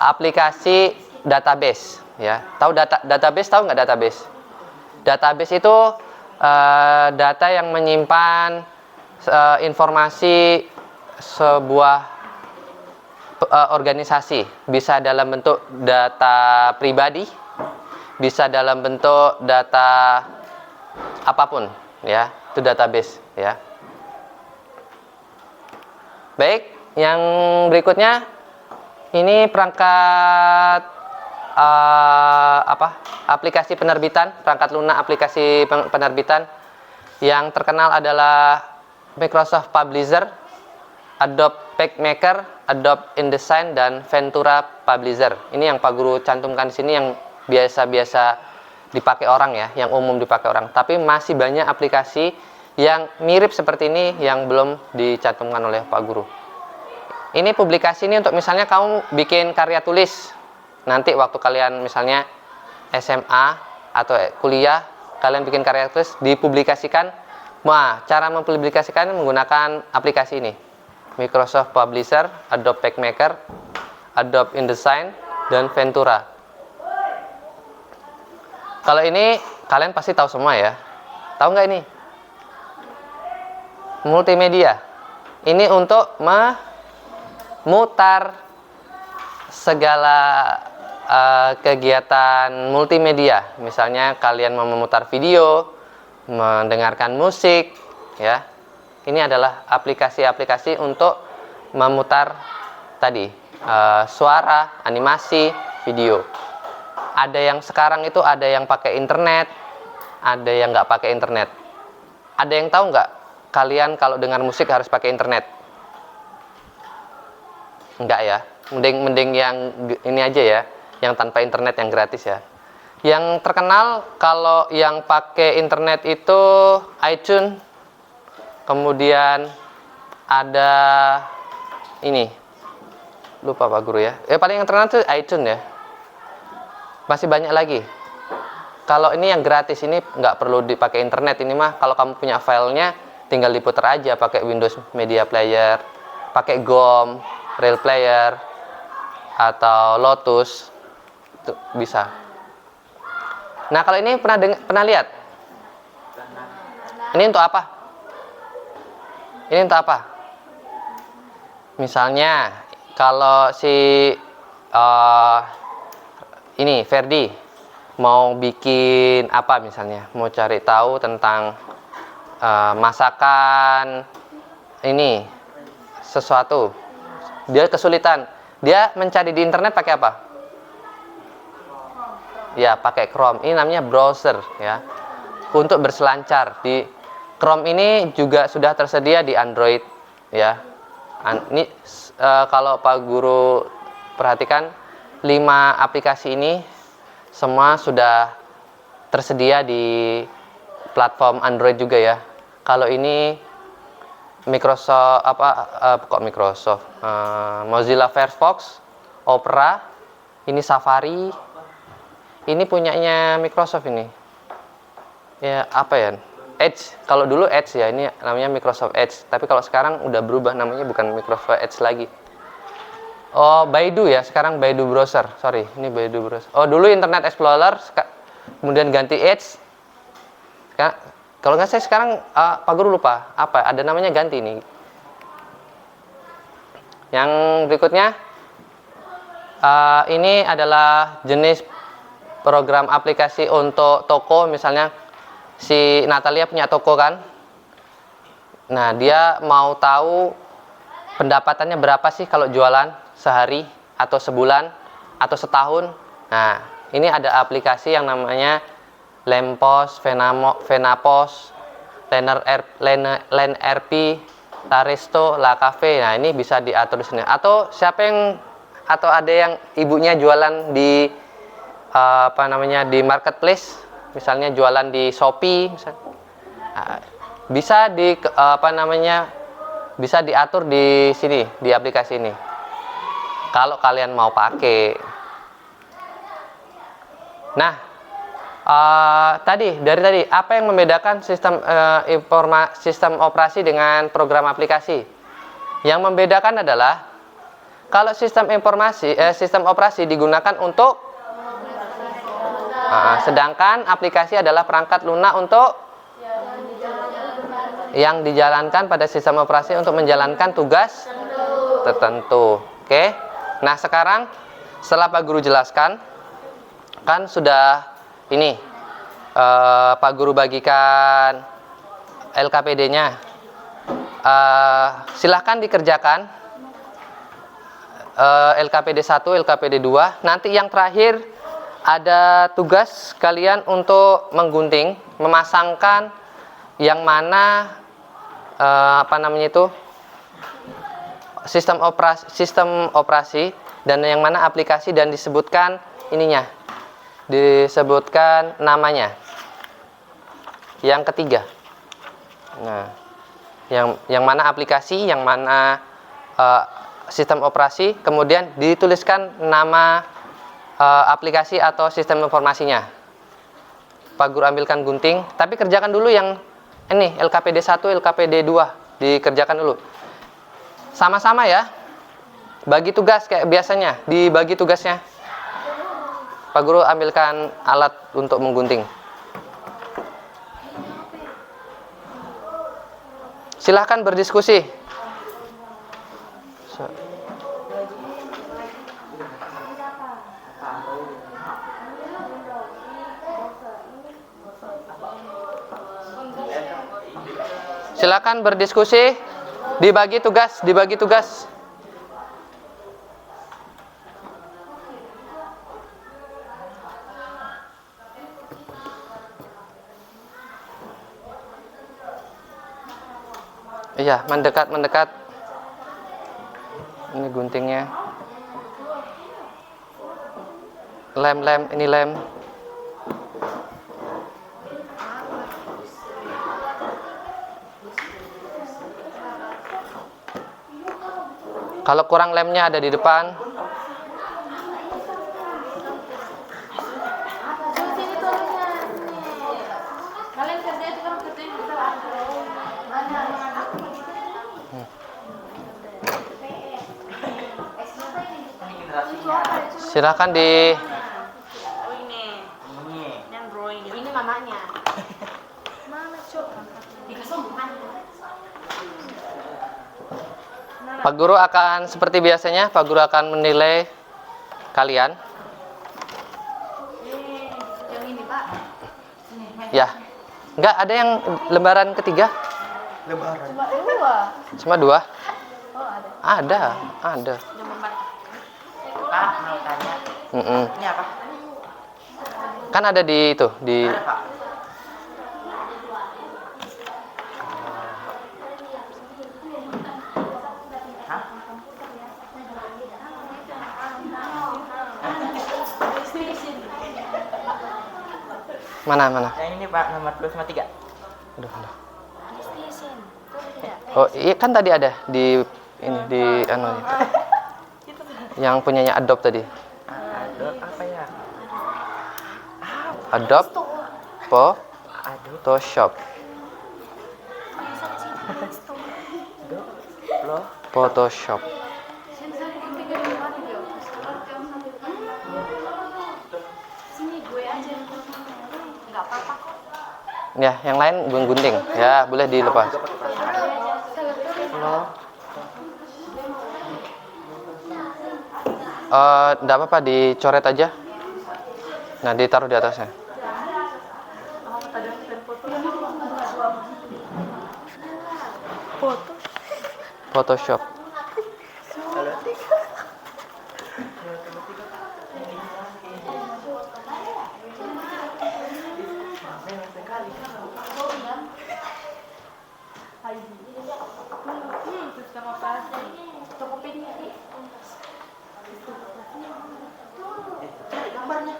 aplikasi database. Ya, tahu database? Tahu nggak database? Database itu data yang menyimpan informasi sebuah organisasi, bisa dalam bentuk data pribadi, bisa dalam bentuk data apapun, ya, itu database, ya. Baik, yang berikutnya ini perangkat aplikasi penerbitan, perangkat lunak aplikasi penerbitan yang terkenal adalah Microsoft Publisher, Adobe PageMaker, Adobe InDesign, dan Ventura Publisher. Ini yang Pak Guru cantumkan di sini yang biasa-biasa dipakai orang, ya, yang umum dipakai orang. Tapi masih banyak aplikasi yang mirip seperti ini yang belum dicantumkan oleh Pak Guru. Ini publikasi ini untuk misalnya kamu bikin karya tulis. Nanti waktu kalian misalnya SMA atau kuliah, kalian bikin karya tulis, dipublikasikan. Nah, cara mempublikasikan menggunakan aplikasi ini. Microsoft Publisher, Adobe PageMaker, Adobe InDesign, dan Ventura. Kalau ini kalian pasti tahu semua, ya. Tahu nggak ini? Multimedia. Ini untuk memutar segala kegiatan multimedia. Misalnya kalian mau memutar video, mendengarkan musik, ya. Ini adalah aplikasi-aplikasi untuk memutar tadi suara, animasi, video. Ada yang sekarang itu ada yang pakai internet, ada yang nggak pakai internet. Ada yang tahu nggak kalian kalau dengar musik harus pakai internet? Enggak, ya. Mending yang ini aja, ya, yang tanpa internet, yang gratis, ya. Yang terkenal kalau yang pakai internet itu iTunes. Kemudian ada ini, lupa Pak Guru, ya. Paling yang terkenal itu iTunes, ya. Masih banyak lagi. Kalau ini yang gratis, ini nggak perlu dipakai internet. Ini mah kalau kamu punya filenya tinggal diputar aja pakai Windows Media Player, pakai GOM, Real Player, atau Lotus, itu bisa. Nah, kalau ini pernah lihat? Ini untuk apa? Ini untuk apa? Misalnya kalau si ini Ferdi mau bikin apa, misalnya mau cari tahu tentang masakan ini sesuatu, dia kesulitan, dia mencari di internet pakai apa? Ya, pakai Chrome. Ini namanya browser, ya, untuk berselancar. Di Chrome ini juga sudah tersedia di Android, ya. Ini kalau Pak Guru perhatikan, 5 aplikasi ini semua sudah tersedia di platform Android juga, ya. Kalau ini Microsoft Mozilla Firefox, Opera, ini Safari, ini punyanya Microsoft ini. Ya, apa ya? Edge. Kalau dulu Edge, ya, ini namanya Microsoft Edge. Tapi kalau sekarang udah berubah namanya, bukan Microsoft Edge lagi. Oh, Baidu, ya, sekarang Baidu Browser. Sorry, ini Baidu Browser. Oh, dulu Internet Explorer, kemudian ganti Edge. Kalau nggak saya sekarang Pak Guru lupa apa, ada namanya ganti ini. Yang berikutnya, ini adalah jenis program aplikasi untuk toko. Misalnya si Natalia punya toko kan. Nah, dia mau tahu pendapatannya berapa sih kalau jualan sehari atau sebulan atau setahun. Nah, ini ada aplikasi yang namanya Lempos, Venapos, LenRP, Taresto, La Cafe. Nah, ini bisa diatur di sini. Atau ada yang ibunya jualan di di marketplace, misalnya jualan di Shopee, misalnya. Nah, bisa diatur di sini, di aplikasi ini. Kalau kalian mau pakai. Nah, dari tadi apa yang membedakan sistem operasi dengan program aplikasi? Yang membedakan adalah kalau sistem operasi digunakan untuk sedangkan aplikasi adalah perangkat lunak untuk yang dijalankan pada sistem operasi untuk menjalankan tugas tertentu. Oke. Nah, sekarang setelah Pak Guru jelaskan, kan sudah ini Pak Guru bagikan LKPD-nya. Silahkan dikerjakan LKPD 1, LKPD 2. Nanti yang terakhir ada tugas kalian untuk menggunting, memasangkan yang mana sistem operasi dan yang mana aplikasi, dan disebutkan ininya. Disebutkan namanya. Yang ketiga. Nah, yang mana aplikasi, yang mana sistem operasi, kemudian dituliskan nama aplikasi atau sistem informasinya. Pak Guru ambilkan gunting, tapi kerjakan dulu yang ini LKPD 1, LKPD 2, dikerjakan dulu. Sama-sama ya. Bagi tugas kayak biasanya, dibagi tugasnya. Pak Guru ambilkan alat untuk menggunting. Silahkan berdiskusi. Silakan berdiskusi, dibagi tugas. Iya, mendekat. Ini guntingnya. Ini lem. Kalau kurang lemnya ada di depan. Silakan di Yang drawing ini namanya. Mana cok? Pak Guru akan seperti biasanya, Pak Guru akan menilai kalian. Yang ini Pak. Ya. Enggak, ada yang lembaran ketiga? Cuma dua? Oh, ada. Ada. Pak, mau tanya. Ini apa? Kan ada di itu, di Ada, Pak. Hah? mana? Yang ini Pak, nomor 2 sama 3. Aduh. Oh, iya kan tadi ada di ini di yang punyanya Adobe tadi. Adobe apa ya? Adobe Photoshop. Photoshop. Ya, yang lain gunting. Ya, boleh dilepas. Enggak apa-apa, dicoret aja. Nah, ditaruh di atasnya. Photoshop. Sistem operasi. Cari gambarnya.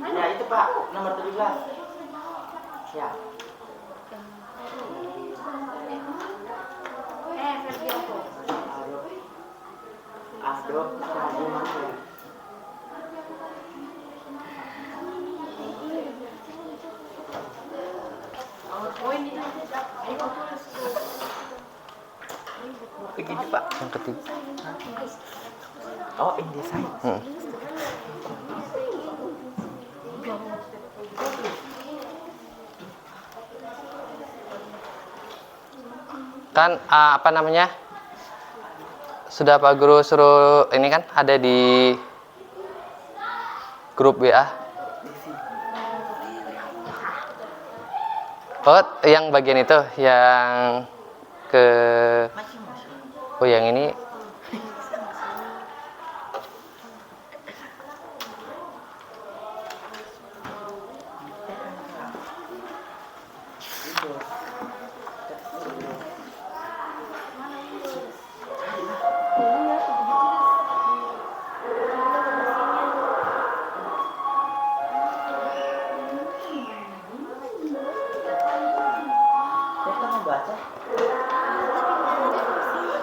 Ya itu Pak, nomor 17. Ya. Versi apa? Aduh, mana ya? Oh ini. Begini Pak. Yang ketiga. Oh, InDesign. Kan apa namanya? Sudah Pak Guru suruh ini kan ada di grup WA. Oh, yang bagian itu yang ke Oh, yang ini Kita membaca.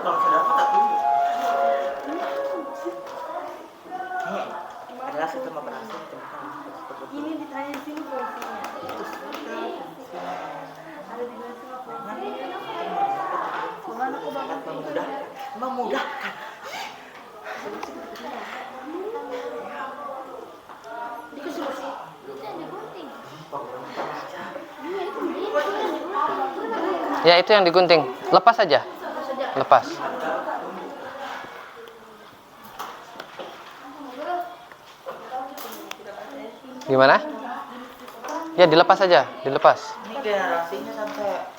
Kalau sudah dapat tak dulu. Ini adalah sistem operasi yang ditemukan. Ini ditanya di sini fungsinya. Ada di mana Mana aku bakal memudahkan. ya itu yang digunting. Lepas aja. Lepas. Gimana? Ya dilepas aja, dilepas. Ini generasinya sampai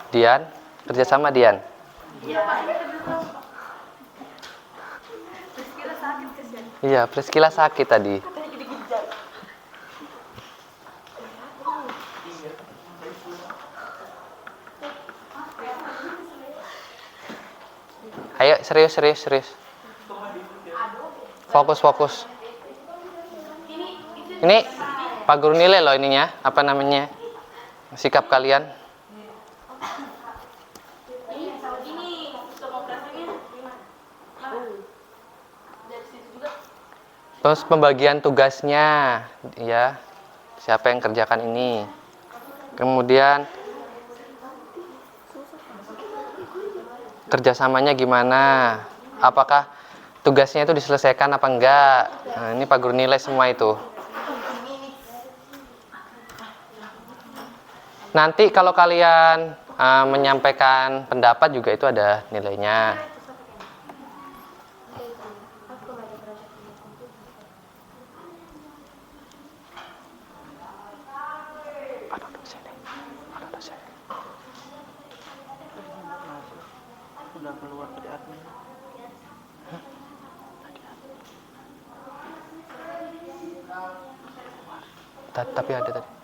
Dian, kerjasama Dian. Iya, Priscila sakit tadi. Ayo, serius. Fokus. Ini Pak Guru nilai loh ininya, apa namanya? Sikap kalian. Terus pembagian tugasnya, ya, siapa yang kerjakan ini. Kemudian kerjasamanya gimana? Apakah tugasnya itu diselesaikan apa enggak? Nah, ini Pak Guru nilai semua itu. Nanti kalau kalian menyampaikan pendapat juga itu ada nilainya. sudah keluar dari admin. Tapi ada tadi.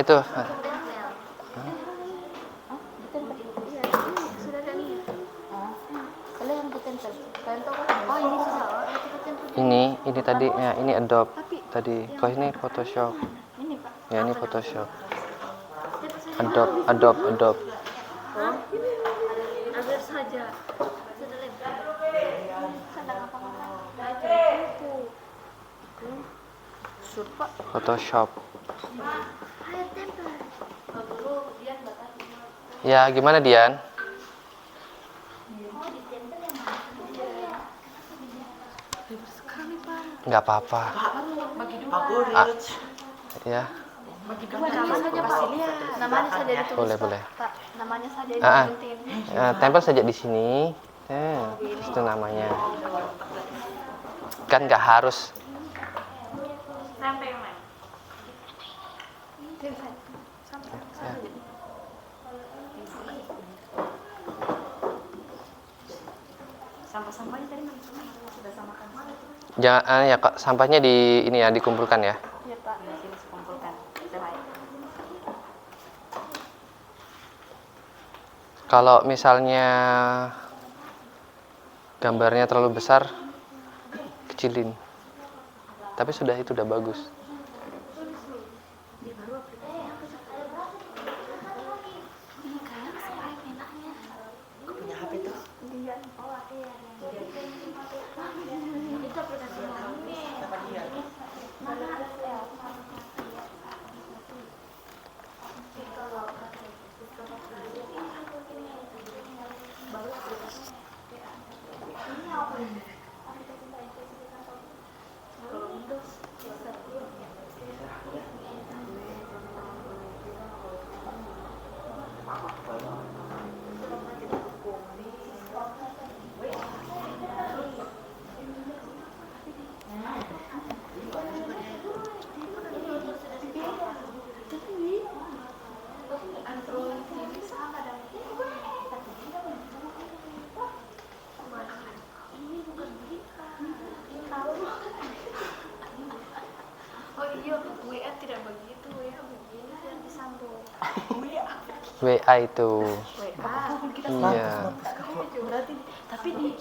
Itu. Ini tadi ya, ini Adobe tadi. Kalau ini Photoshop. Ya, ini Photoshop. Adobe. Agar saja. Photoshop. Ya, gimana Dian? Nggak apa-apa. Pak Guru. Ya, Namanya saja ditulis. boleh. Pak, namanya saja Ah, disebutin. tempel saja di sini. Itu namanya. Kan nggak harus. Sampah-sampahnya tadi mana? Sudah samakan. Jangan ya Kak, sampahnya di ini ya, dikumpulkan ya. Iya Pak, di sini dikumpulkan. Baik. Kalau misalnya gambarnya terlalu besar, kecilin. Tapi itu udah bagus. Punya HP tuh. Siapa dia? Oh iya, WA tidak begitu, WA begini dan disambung. WA itu. WA. Iya. Berarti tapi di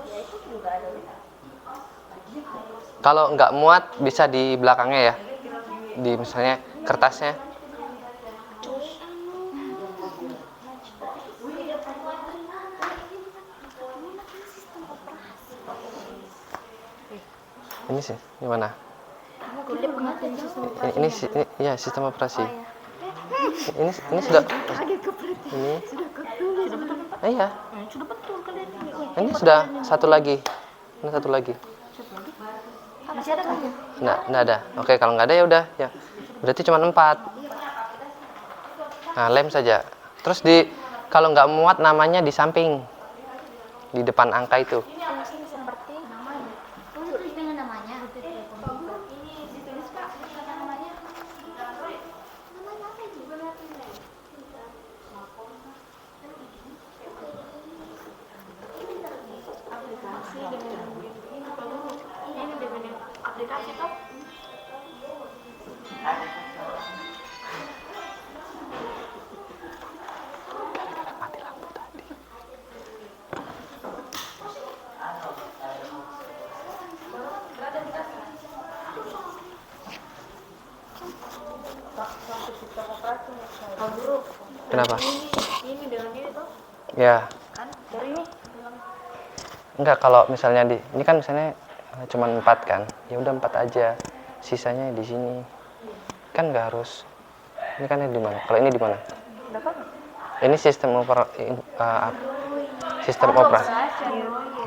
ya itu juga ada WA. Kalau nggak muat bisa di belakangnya ya. Di misalnya kertasnya. Ini sih, gimana? Ini sistem operasi. Ini sudah. Ini. Iya. Sudah betul kalian ini. Ini sudah satu lagi. Ini satu lagi. Masih ada kan? Nggak ada. Oke, kalau nggak ada ya udah. Ya. Berarti cuma 4. Nah, lem saja. Terus kalau nggak muat namanya di samping. Di depan angka itu. Seperti namanya. Tulis dengan namanya. Ini ditulis Pak, namanya. Namanya apa itu? Aplikasi dengan ini dengan aplikasi toh. Mati lampu tadi. Kenapa? Ini dengan ini toh. Ya. Kan dari ini. Enggak, kalau misalnya ini kan misalnya cuma 4 kan. Ya udah 4 aja. Sisanya di sini. Kan nggak harus. Ini kan di mana? Kalau ini di mana? Ini sistem operasi.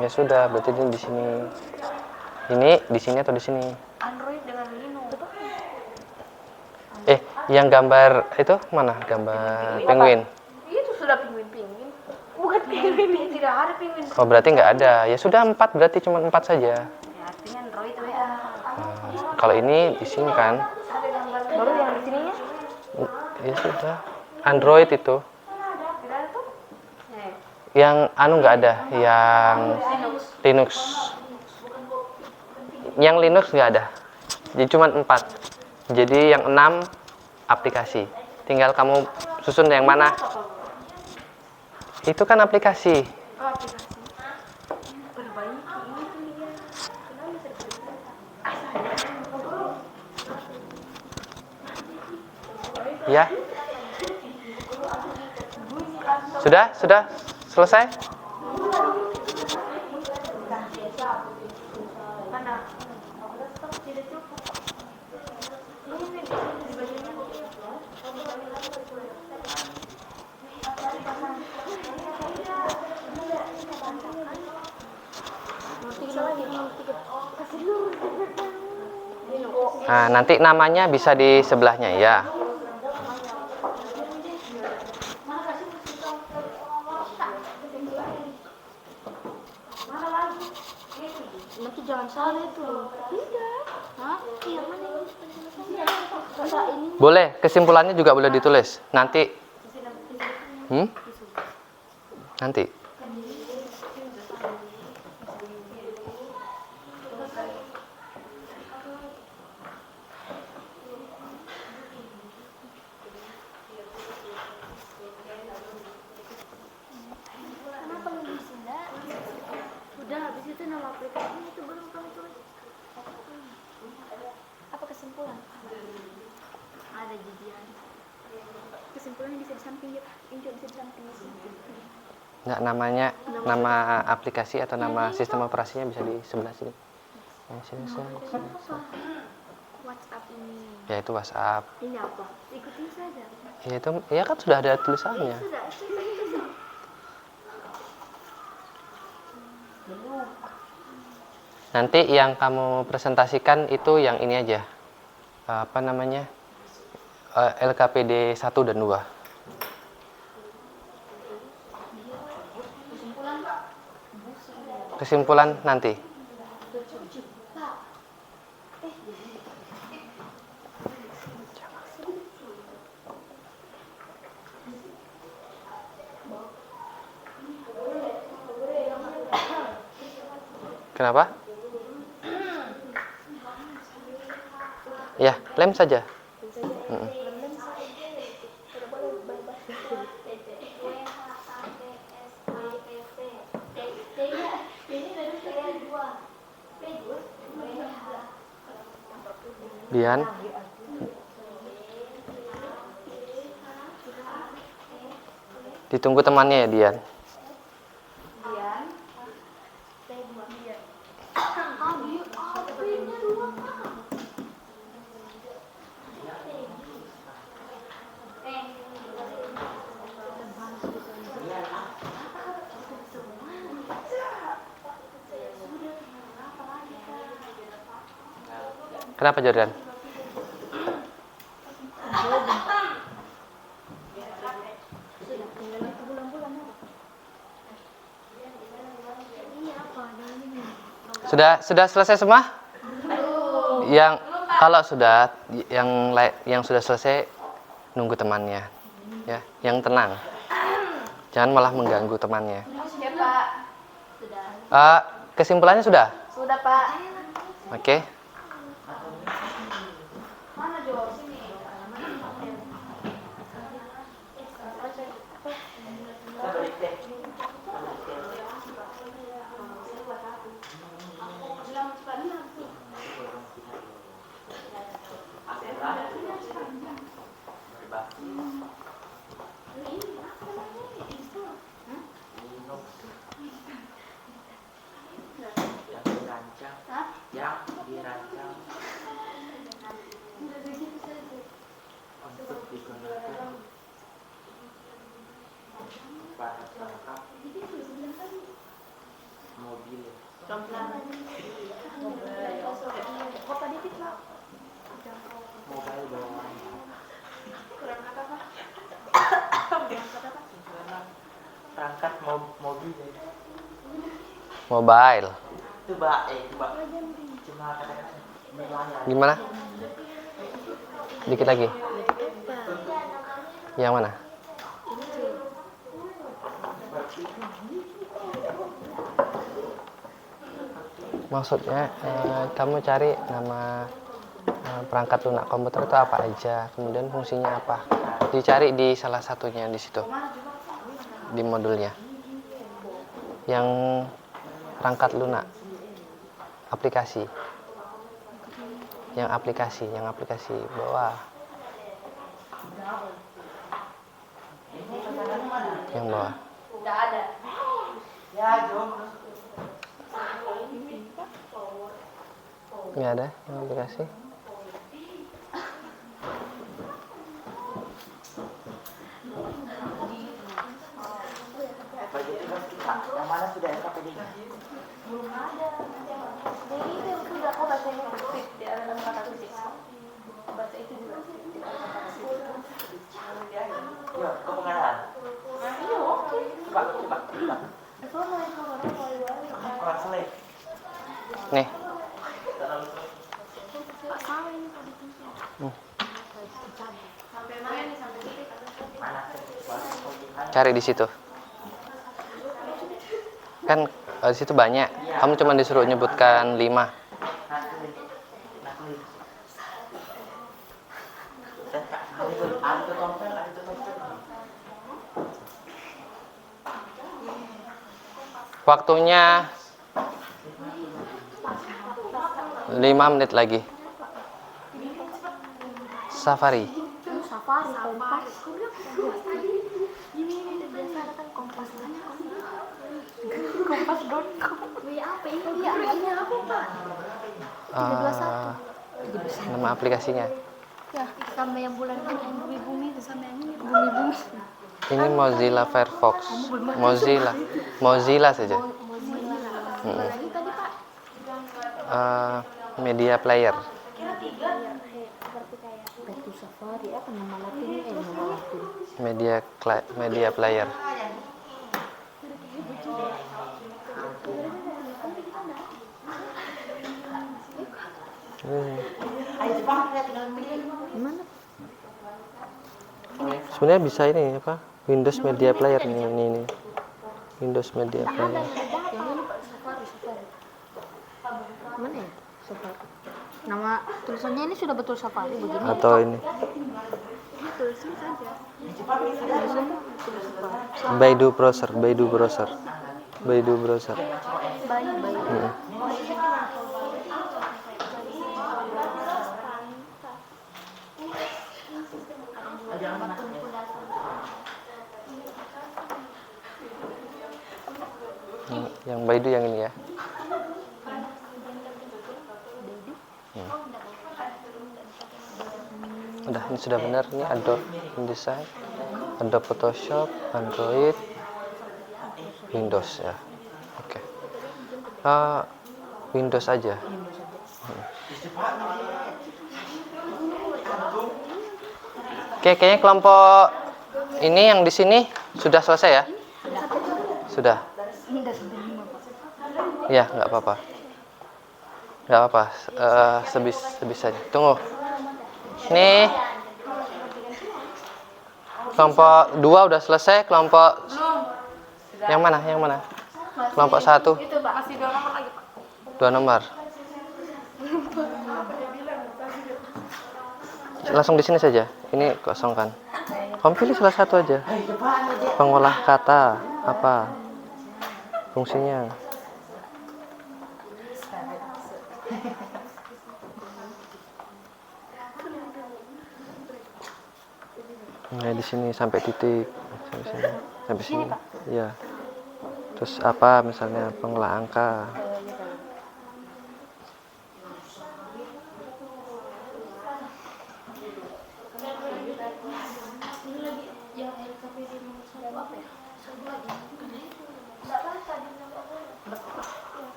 Ya sudah, berarti ini di sini. Ini di sini atau di sini? Android dengan Linux. Yang gambar itu mana? Gambar penguin. Itu sudah penguin-penguin. Bukan penguin, tidak ada penguin. Oh, berarti nggak ada. Ya sudah 4, berarti cuma 4 saja. Ya, artinya Android WA. Kalau ini di sini kan. Ada gambar baru yang di sininya? Ya sudah. Android itu. Tidak ada tuh? Yang nggak ada. Yang Linux. Yang Linux nggak ada. Jadi cuma 4. Jadi yang 6 aplikasi. Tinggal kamu susun yang mana. Itu kan aplikasi. Ya. Sudah selesai? Nah, nanti namanya bisa di sebelahnya ya. Nanti jangan salah itu. Tidak. Hah? Iya, mana ini? Boleh, kesimpulannya juga boleh ditulis. Nanti. Nanti. Kenapa lu di sini? Udah habis itu nama aplikasinya itu belum kamu tulis. Apa kesimpulan? Ada jijian. Kesimpulannya bisa di samping ya, Injo bisa di samping di sini. Nggak, namanya, nama aplikasi atau nama sistem operasinya bisa di sebelah sini. Sini. WhatsApp ini. Ya itu WhatsApp. Ini apa? Ikutin saja. Ya itu, ya kan sudah ada tulisannya. Sudah. Nanti yang kamu presentasikan itu yang ini aja. Apa namanya? LKPD 1 dan 2. Kesimpulan nanti. Kenapa? Ya, lem saja. Dian. Ditunggu temannya ya, Dian. Kenapa Jordan? Sudah selesai semua? Yang kalau sudah yang sudah selesai nunggu temannya. Ya, yang tenang. Jangan malah mengganggu temannya. Ya, Pak. Sudah. Kesimpulannya sudah? Sudah, Pak. Oke. Mana Jo? Sini. Yang dirancang untuk digunakan pada perangkat mobil. Mobile bawaan. Perangkat mobil. Mobile. Itu Mbak, cuma kata-kata nilai. Gimana? Dikit lagi. Yang mana? Maksudnya kamu cari nama perangkat lunak komputer itu apa aja, kemudian fungsinya apa. Dicari di salah satunya di situ, di modulnya. Yang perangkat lunak, aplikasi. Yang aplikasi bawah. Yang bawah. Tidak ada. Ini ada yang aplikasi. Yang mana sudah SKPD-nya? Jadi itu sudah kok bacanya aktif di dalam kata fisik. Baca itu juga di dalam kata fisik. Yuk, ke pengenalan. Iya, oke. Coba. Itu mulai kemarin mulai Kurang selek. Nih. sama ini tadi. Sampai mana nih, sampai titik? Mana? Cari di situ. Kan di situ banyak. Kamu cuma disuruh nyebutkan 5. Waktunya 5 menit lagi. Safari. Safari, kompas. Ini biasa ada kan kompas. Kompas.com. WA apa ini? Iya, artinya apa, Pak? Nama aplikasinya. Ya, sampai yang bulan ini yang bumi-bumi itu sampai yang ini bumi-bumi. Ini Mozilla Firefox. Mozilla saja. Apa lagi tadi, Pak? Media player. Seperti kayak Batu Safari apa nama latinnya? Nama latin. Media player. Gimana? Sebenarnya bisa ini apa? Windows Media Player ini. Windows Media Player. Yang ini Pak Safari. Mana ya? Safari. Nama tulisannya ini sudah betul Safari begini. Atau ini Tulisan saja. Tulisannya sudah Safari. Baidu browser. Baik. Yang Baidu yang ini ya. Udah, ini sudah benar. Ini Adobe InDesign, Adobe Photoshop, Android, Windows ya. Oke. Windows aja. Oke, kayaknya kelompok ini yang di sini sudah selesai ya? Sudah. Ya, nggak apa-apa. Sebisanya. Tunggu. Nih. Kelompok 2 udah selesai, kelompok yang mana? Kelompok 1. Itu Pak, masih 2 nomor lagi Pak. 2 nomor. Langsung di sini saja. Ini kosong kan? Kamu pilih salah satu aja. Pengolah kata apa? Fungsinya. Nah, di sini sampai titik. Sampai sini. Iya. Terus apa misalnya pengolah angka.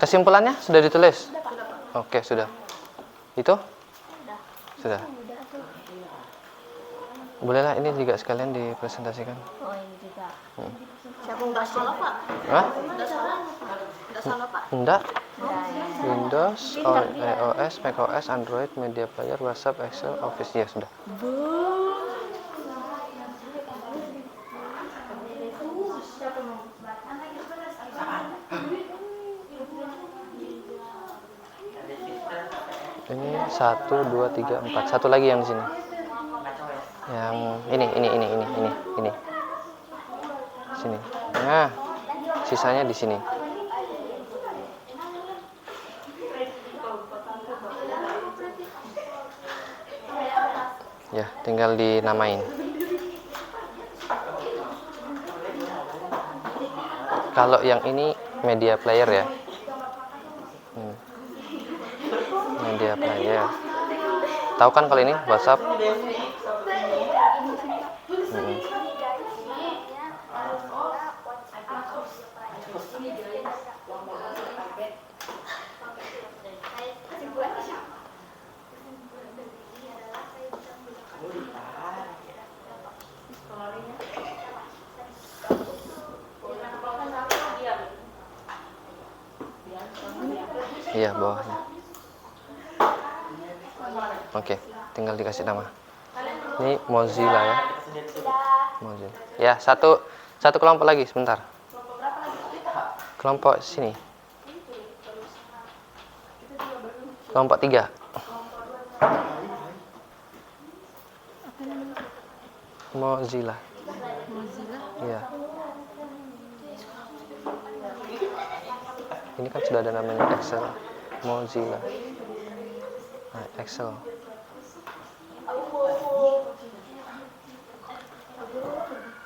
Kesimpulannya sudah ditulis? Oke, sudah. Itu? Sudah. Bolehlah ini juga sekalian dipresentasikan. Oh, ini juga. Siapa enggak salah, Pak? Hah? Enggak salah, Pak. Enggak. Windows, iOS, macOS, Android, Media Player, WhatsApp, Excel, Office. Ya, sudah. 1, 2, 3, 4. Satu lagi yang di sini. Yang ini. Sini. Nah, sisanya di sini. Ya, tinggal dinamain. Kalau yang ini media player ya. Media player. Tahu kan kalau ini WhatsApp? Iya, bawahnya. Oke, tinggal dikasih nama. Ini Mozilla ya. Mozilla. Ya, satu kelompok lagi sebentar. Kelompok sini. Kelompok 3. Mozilla. Iya. Ini kan sudah ada namanya Excel. Mozilla. Nah, Excel.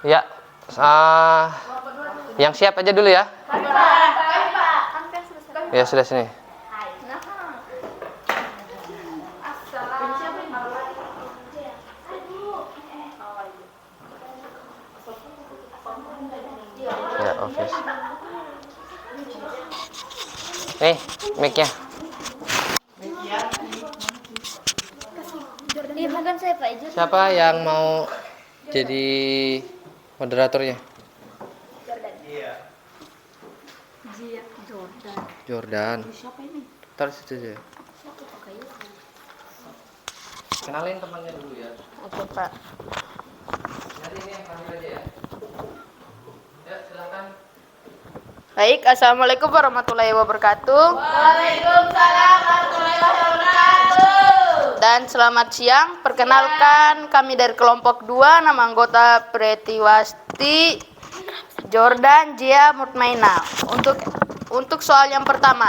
Ya, yang siap aja dulu ya. Ya, sudah sini. Ya, Office. Nih, mic-nya. Siapa yang mau jadi moderatornya? Jordan. Taruh situ aja. Kenalin temannya dulu ya. Oke, Pak. Nanti ini yang panggil aja ya. Ya, silakan. Baik, assalamualaikum warahmatullahi wabarakatuh. Waalaikumsalam warahmatullahi wabarakatuh. Dan selamat siang. Perkenalkan kami dari kelompok 2, nama anggota Pretiwasti, Jordan, Jia, Mutmaina. Untuk soal yang pertama,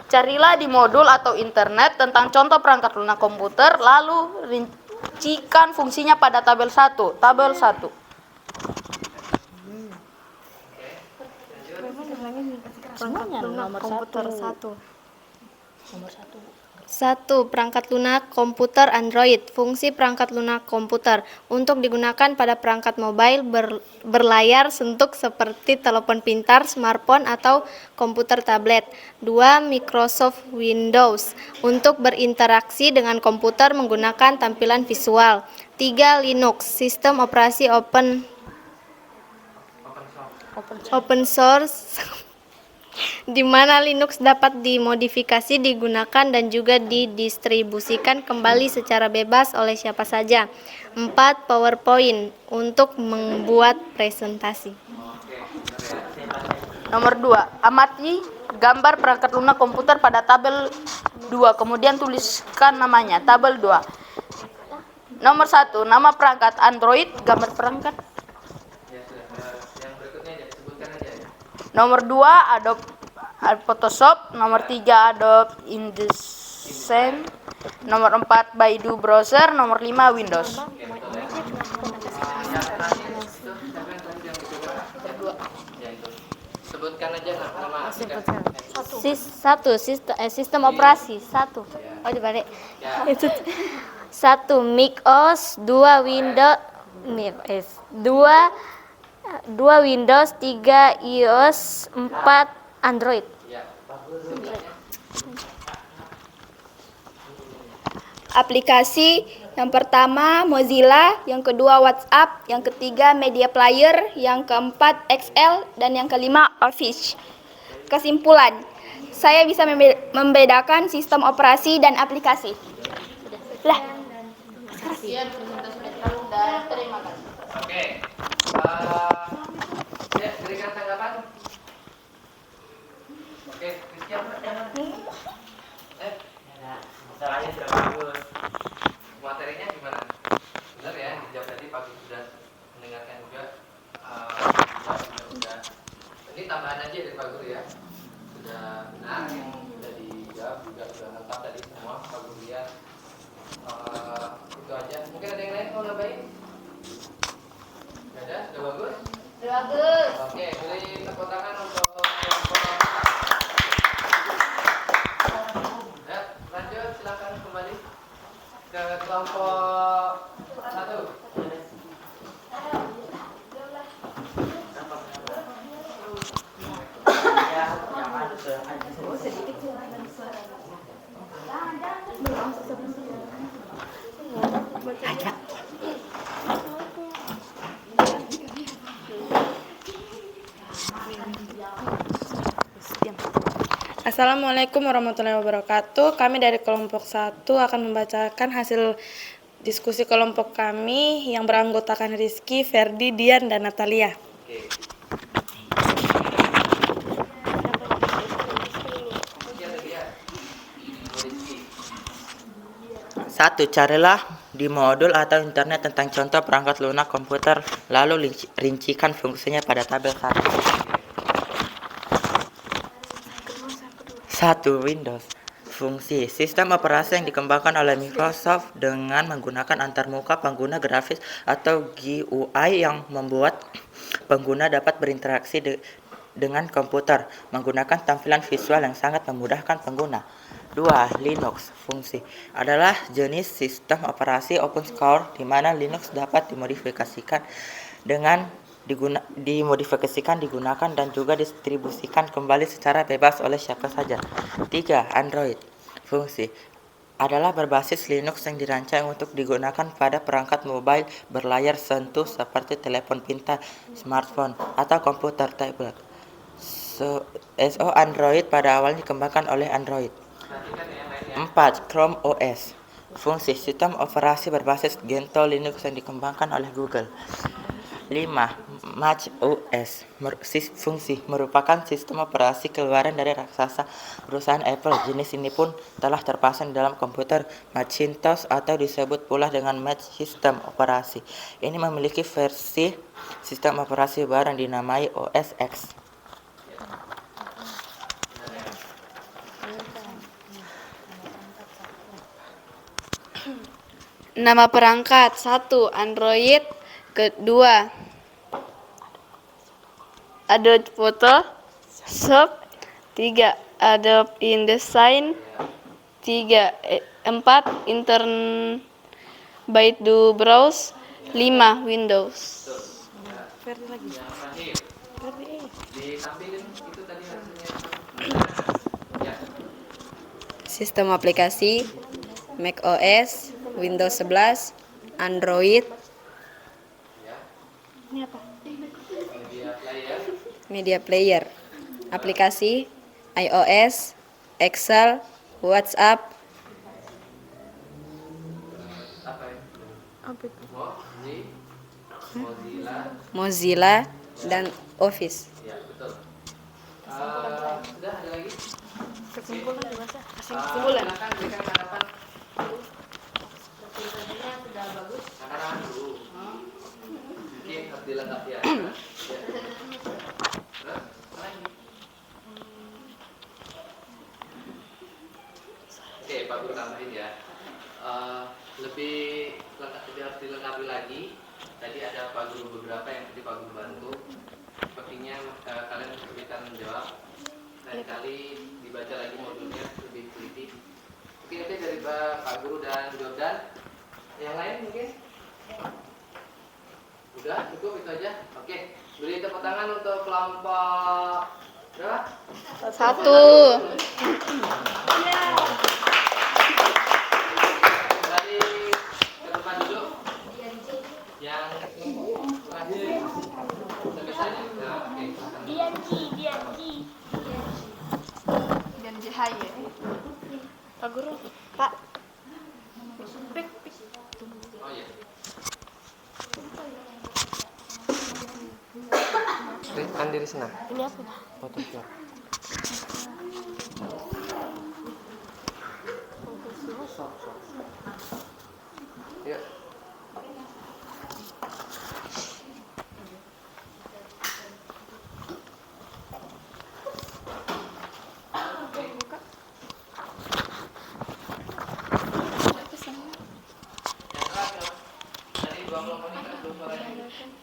carilah di modul atau internet tentang contoh perangkat lunak komputer, lalu rincikan fungsinya pada tabel 1. Tabel 1. Perangkat lunak komputer 1. 1. Perangkat lunak komputer Android. Fungsi perangkat lunak komputer untuk digunakan pada perangkat mobile berlayar sentuh seperti telepon pintar, smartphone, atau komputer tablet. 2. Microsoft Windows untuk berinteraksi dengan komputer menggunakan tampilan visual. 3. Linux, sistem operasi open source di mana Linux dapat dimodifikasi, digunakan, dan juga didistribusikan kembali secara bebas oleh siapa saja. 4. PowerPoint untuk membuat presentasi. Nomor 2, amati gambar perangkat lunak komputer pada tabel 2, kemudian tuliskan namanya. Tabel 2. Nomor 1, nama perangkat Android, gambar perangkat. Nomor 2, Adobe Photoshop. Nomor 3, Adobe InDesign. Nomor 4, Baidu Browser. Nomor 5, Windows. Sebutkan aja nama aplikasi. 1. Sistem operasi 1. Oh, dibalik. 1. macOS. 2. Windows. 2 Windows, 3 iOS, 4 Android. Aplikasi yang pertama Mozilla, yang kedua WhatsApp, yang ketiga Media Player, yang keempat Excel, dan yang kelima Office. Kesimpulan, saya bisa membedakan sistem operasi dan aplikasi. Sekian presentasi dari kami dan terima kasih. Oke. Ya, berikan tanggapan. Oke, Christian. Caranya sudah bagus. Materinya gimana? Benar ya, dijawab tadi Pak Guru sudah mendengarkan juga. Sudah. Ini tambahan aja dari Pak Guru ya. Sudah benar yang sudah dijawab juga sudah lengkap tadi semua Pak Guru lihat. Itu aja. Mungkin ada yang lain mau nambahin? Nggak ada? Sudah bagus? Bagus. Oke, beri tepuk tangan untuk kelompok. Ya, lanjut silakan kembali ke kelompok 1. Ya, jangan sedikit. Assalamualaikum warahmatullahi wabarakatuh. Kami dari kelompok 1 akan membacakan hasil diskusi kelompok kami yang beranggotakan Rizky, Ferdi, Dian, dan Natalia. Oke. Satu, carilah di modul atau internet tentang contoh perangkat lunak komputer, lalu rincikan fungsinya pada tabel 1. 1. Windows. Fungsi sistem operasi yang dikembangkan oleh Microsoft dengan menggunakan antarmuka pengguna grafis atau GUI yang membuat pengguna dapat berinteraksi dengan komputer menggunakan tampilan visual yang sangat memudahkan pengguna. 2. Linux. Fungsi adalah jenis sistem operasi open source di mana Linux dapat dimodifikasikan digunakan dan juga distribusikan kembali secara bebas oleh siapa saja. 3. Android. Fungsi adalah berbasis Linux yang dirancang untuk digunakan pada perangkat mobile berlayar sentuh seperti telepon pintar, smartphone, atau komputer tablet. SO Android pada awalnya dikembangkan oleh Android. 4. Chrome OS. Fungsi sistem operasi berbasis Gentoo Linux yang dikembangkan oleh Google. 5. Mac OS. Fungsi merupakan sistem operasi keluaran dari raksasa perusahaan Apple. Jenis ini pun telah terpasang dalam komputer Macintosh atau disebut pula dengan Mac sistem operasi. Ini memiliki versi sistem operasi baru yang dinamai OS X. Nama perangkat 1. Android. Kedua, Adobe Photoshop. 3. Adobe InDesign. 4. Baidu Browse. 5. Windows. Sistem aplikasi Mac OS, Windows 11, Android, Media Player, aplikasi iOS, Excel, WhatsApp, Mozilla, dan Office. Ya, betul. Sudah ada lagi? Kesimpulan gimana? Kesimpulan. Silakan berikan tanggapan. Presentasinya sudah bagus. Tanggapan dulu. Mungkin harus dilengkapi ya. Terus, apa lagi? Oke, Pak Guru tambahin ya. Lebih harus dilengkapi lagi. Tadi ada Pak Guru beberapa yang tadi Pak Guru bantu. Sepertinya kalian kesulitan menjawab. Lain kali dibaca lagi modulnya lebih teliti. Mungkin itu dari Pak Guru dan Jordan. Yang lain mungkin? Udah cukup itu aja. Oke, beri tepuk tangan untuk kelompok berapa? 1. Kembali ke depan dulu. Yang terakhir sampai sana. Nah, oke. Dan Jahaya. Pak Guru, Pak. Oh iya. Kan diri sana. Ini apa? Photoshop. Yuk.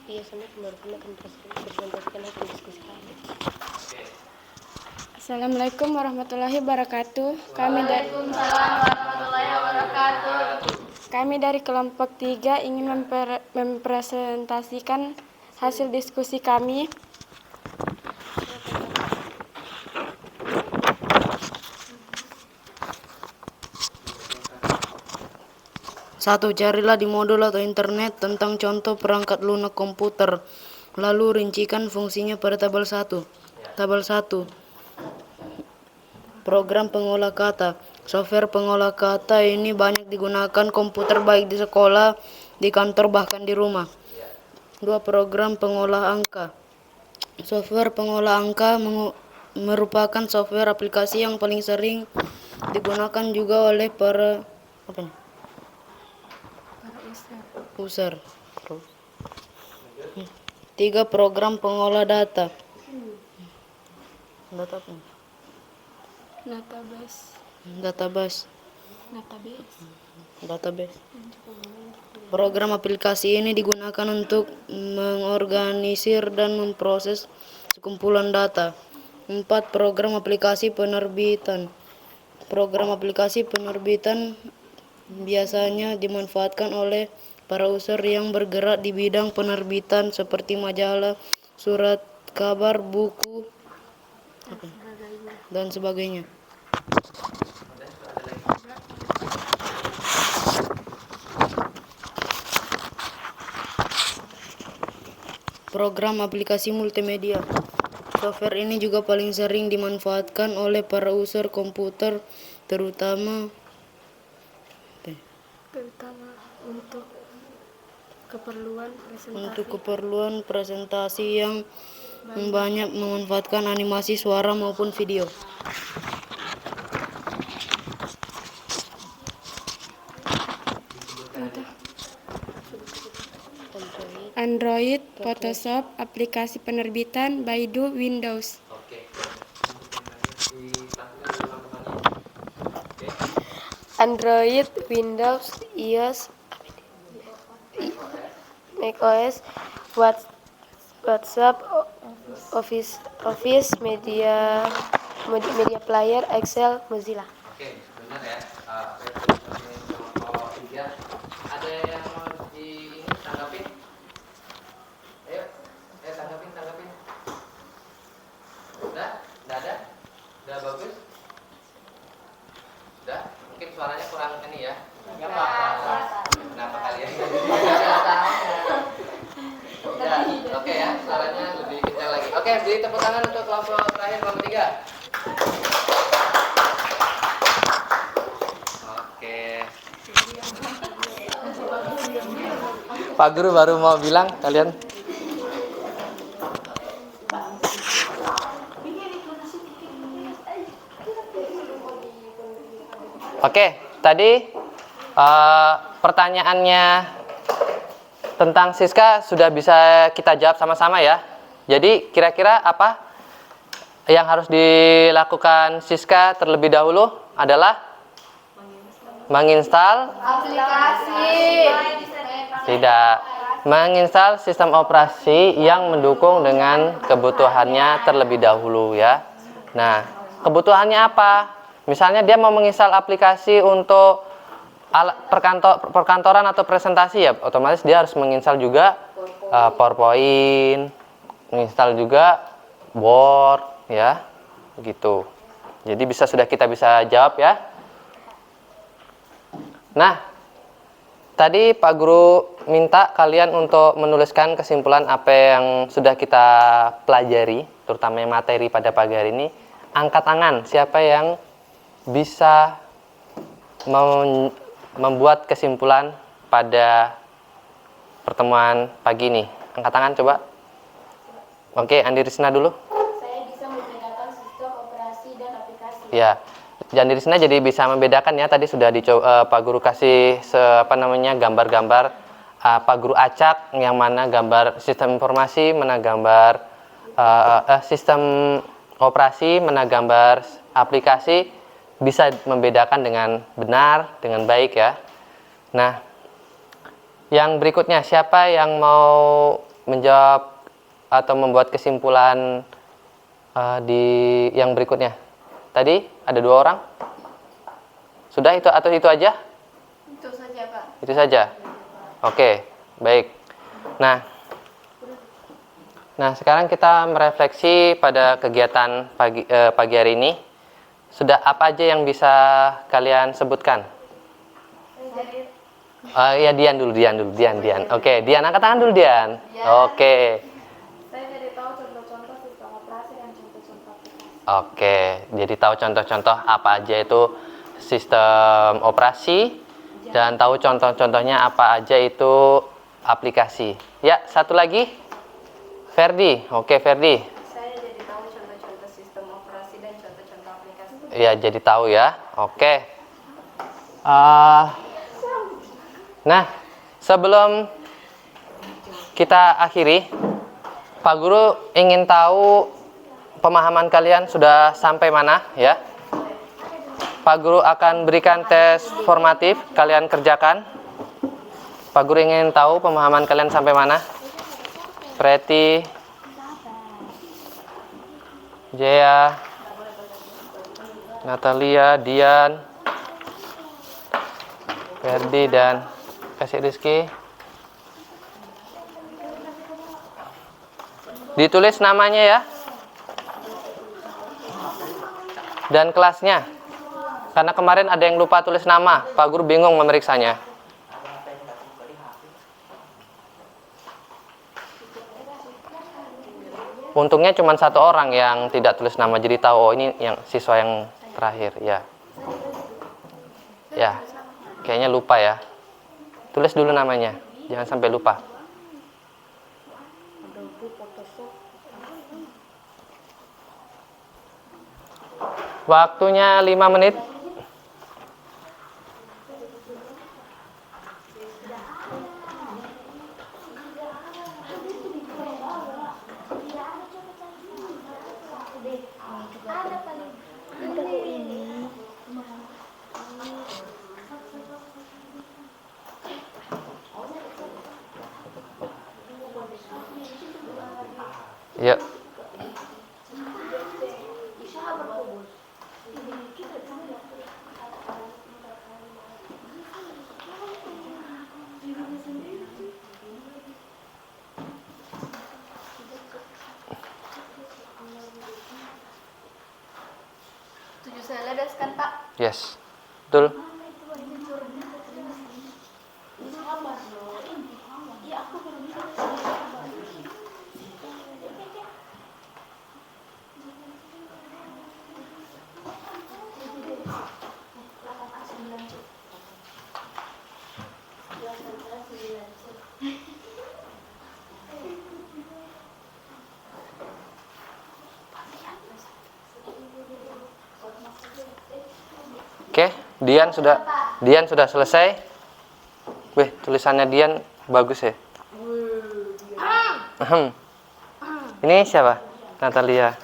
Iya, sampai kemarin akan presentasikan hasil diskusi kami. Assalamualaikum warahmatullahi wabarakatuh. Waalaikumsalam warahmatullahi wabarakatuh. Kami dari kelompok 3 ingin mempresentasikan hasil diskusi kami. Satu, carilah di modul atau internet tentang contoh perangkat lunak komputer, lalu rincikan fungsinya pada tabel 1. Tabel 1. Program pengolah kata. Software pengolah kata ini banyak digunakan komputer baik di sekolah, di kantor, bahkan di rumah. 2. Program pengolah angka. Software pengolah angka merupakan software aplikasi yang paling sering digunakan juga oleh para user. 3. Program pengolah data. Database. Program aplikasi ini digunakan untuk mengorganisir dan memproses sekumpulan data. 4. Program aplikasi penerbitan. Program aplikasi penerbitan biasanya dimanfaatkan oleh para user yang bergerak di bidang penerbitan seperti majalah, surat kabar, buku, dan sebagainya. Program aplikasi multimedia. Software ini juga paling sering dimanfaatkan oleh para user komputer, terutama untuk keperluan presentasi yang banyak memanfaatkan animasi suara maupun video. Android, Photoshop, aplikasi penerbitan, Baidu, Windows. Android, Windows, iOS, macOS, WhatsApp, Office, Media Player, Excel, Mozilla. Oke, benar ya. Kelompok 3. Ada yang mau ditanggapin? Ayo, tanggapin. Udah? Udah ada? Udah bagus? Udah? Mungkin suaranya kurang ini ya? Enggak apa-apa. Kenapa kalian? Ya, oke ya, suaranya lebih kencang lagi. Oke, beri tepuk tangan untuk kelompok terakhir, kelompok 3. Oke. Pak Guru baru mau bilang kalian. Oke, tadi pertanyaannya tentang Siska sudah bisa kita jawab sama-sama ya. Jadi kira-kira apa yang harus dilakukan Siska terlebih dahulu adalah menginstal Aplikasi. tidak menginstal sistem operasi yang mendukung dengan kebutuhannya terlebih dahulu ya. Nah, kebutuhannya apa? Misalnya dia mau menginstal aplikasi untuk perkantoran atau presentasi ya, otomatis dia harus menginstal juga PowerPoint, menginstal juga Word ya, gitu. Jadi kita bisa jawab ya. Nah, tadi Pak Guru minta kalian untuk menuliskan kesimpulan apa yang sudah kita pelajari, terutama materi pada pagi hari ini. Angkat tangan, siapa yang bisa membuat kesimpulan pada pertemuan pagi ini? Angkat tangan coba. Oke, Andi Risna dulu. Saya bisa membedakan sistem operasi dan aplikasi. Ya, Jangan di sini jadi bisa membedakan ya. Tadi sudah Pak Guru kasih gambar-gambar. Pak Guru acak yang mana gambar sistem informasi, mana gambar sistem operasi, mana gambar aplikasi, bisa membedakan dengan benar, dengan baik ya. Nah, yang berikutnya, siapa yang mau menjawab atau membuat kesimpulan di yang berikutnya? Tadi ada 2 orang. Sudah itu atau itu aja? Itu saja, Pak. Itu saja. Oke, baik. Nah, sekarang kita merefleksi pada kegiatan pagi hari ini. Sudah apa aja yang bisa kalian sebutkan? Ya Dian dulu. Oke, Dian angkat tangan dulu, Dian. Oke. Saya jadi tahu contoh-contoh sistem operasi dan contoh-contoh aplikasi. Oke, jadi tahu contoh-contoh apa aja itu sistem operasi dan tahu contoh-contohnya apa aja itu aplikasi. Ya, satu lagi. Ferdi. Oke, Ferdi. Saya jadi tahu contoh-contoh sistem operasi dan contoh-contoh aplikasi. Ya, jadi tahu ya. Oke. Nah, sebelum kita akhiri, Pak Guru ingin tahu pemahaman kalian sudah sampai mana ya. Pak Guru akan berikan tes formatif, kalian kerjakan. Pak Guru ingin tahu pemahaman kalian sampai mana. Preti, Jaya, Natalia, Dian, Ferdi, dan Kasih Rizky. Ditulis namanya ya. Dan kelasnya. Karena kemarin ada yang lupa tulis nama, Pak Guru bingung memeriksanya. Untungnya cuma 1 orang yang tidak tulis nama, jadi tahu oh ini yang siswa yang terakhir ya. Ya, kayaknya lupa ya. Tulis dulu namanya, jangan sampai lupa. Waktunya 5 menit. Yuk. Tujuh seledes kan, Pak? Yes. Betul. Oke, Dian sudah selesai. Wih, tulisannya Dian bagus ya. Ini siapa? Natalia.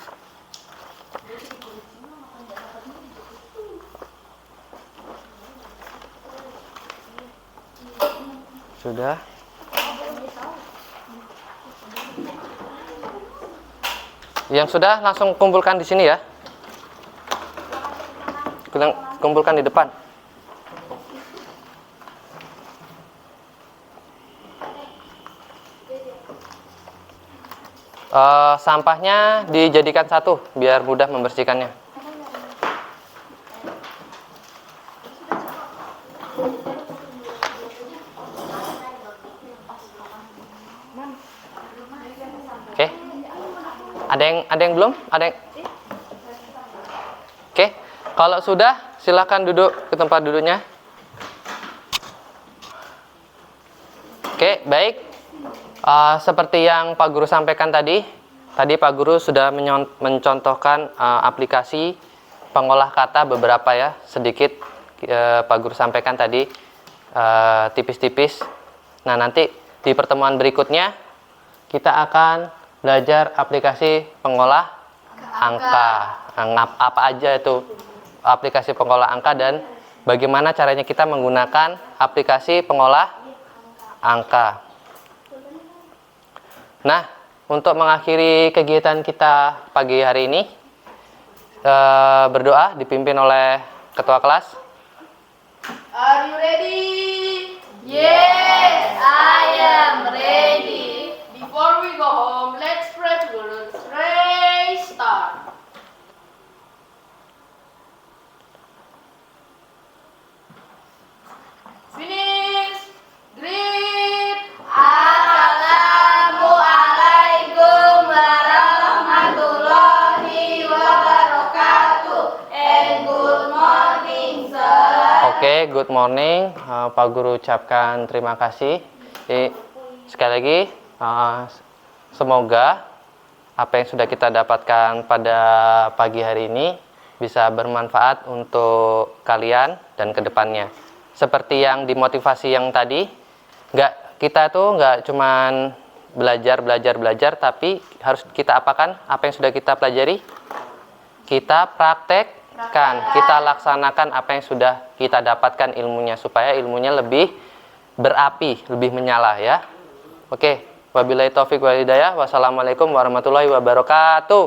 Sudah. Yang sudah langsung kumpulkan di sini ya. Kumpulkan di depan. Sampahnya dijadikan satu biar mudah membersihkannya. Oke. Ada yang belum? Oke. Kalau sudah, silakan duduk ke tempat duduknya. Oke, baik. Seperti yang Pak Guru sampaikan tadi Pak Guru sudah mencontohkan aplikasi pengolah kata beberapa ya, sedikit Pak Guru sampaikan tadi tipis-tipis. Nah, nanti di pertemuan berikutnya kita akan belajar aplikasi pengolah angka. Apa aja itu aplikasi pengolah angka dan bagaimana caranya kita menggunakan aplikasi pengolah angka. Nah, untuk mengakhiri kegiatan kita pagi hari ini, berdoa dipimpin oleh ketua kelas. Are you ready? Yes, I am ready. Before we go home, let's pray to the Lord. Pray, start. Finish. Greet. Assalamualaikum warahmatullahi wabarakatuh. And good morning, sir. Oke, good morning. Pak Guru ucapkan terima kasih. Sekali lagi, semoga apa yang sudah kita dapatkan pada pagi hari ini bisa bermanfaat untuk kalian dan kedepannya. Seperti yang dimotivasi yang tadi, kita tuh nggak cuman belajar, tapi harus kita apakan apa yang sudah kita pelajari? Kita praktekkan, kita laksanakan apa yang sudah kita dapatkan ilmunya, supaya ilmunya lebih berapi, lebih menyala ya. Oke, wabillahi taufik wal hidayah. Wassalamualaikum warahmatullahi wabarakatuh.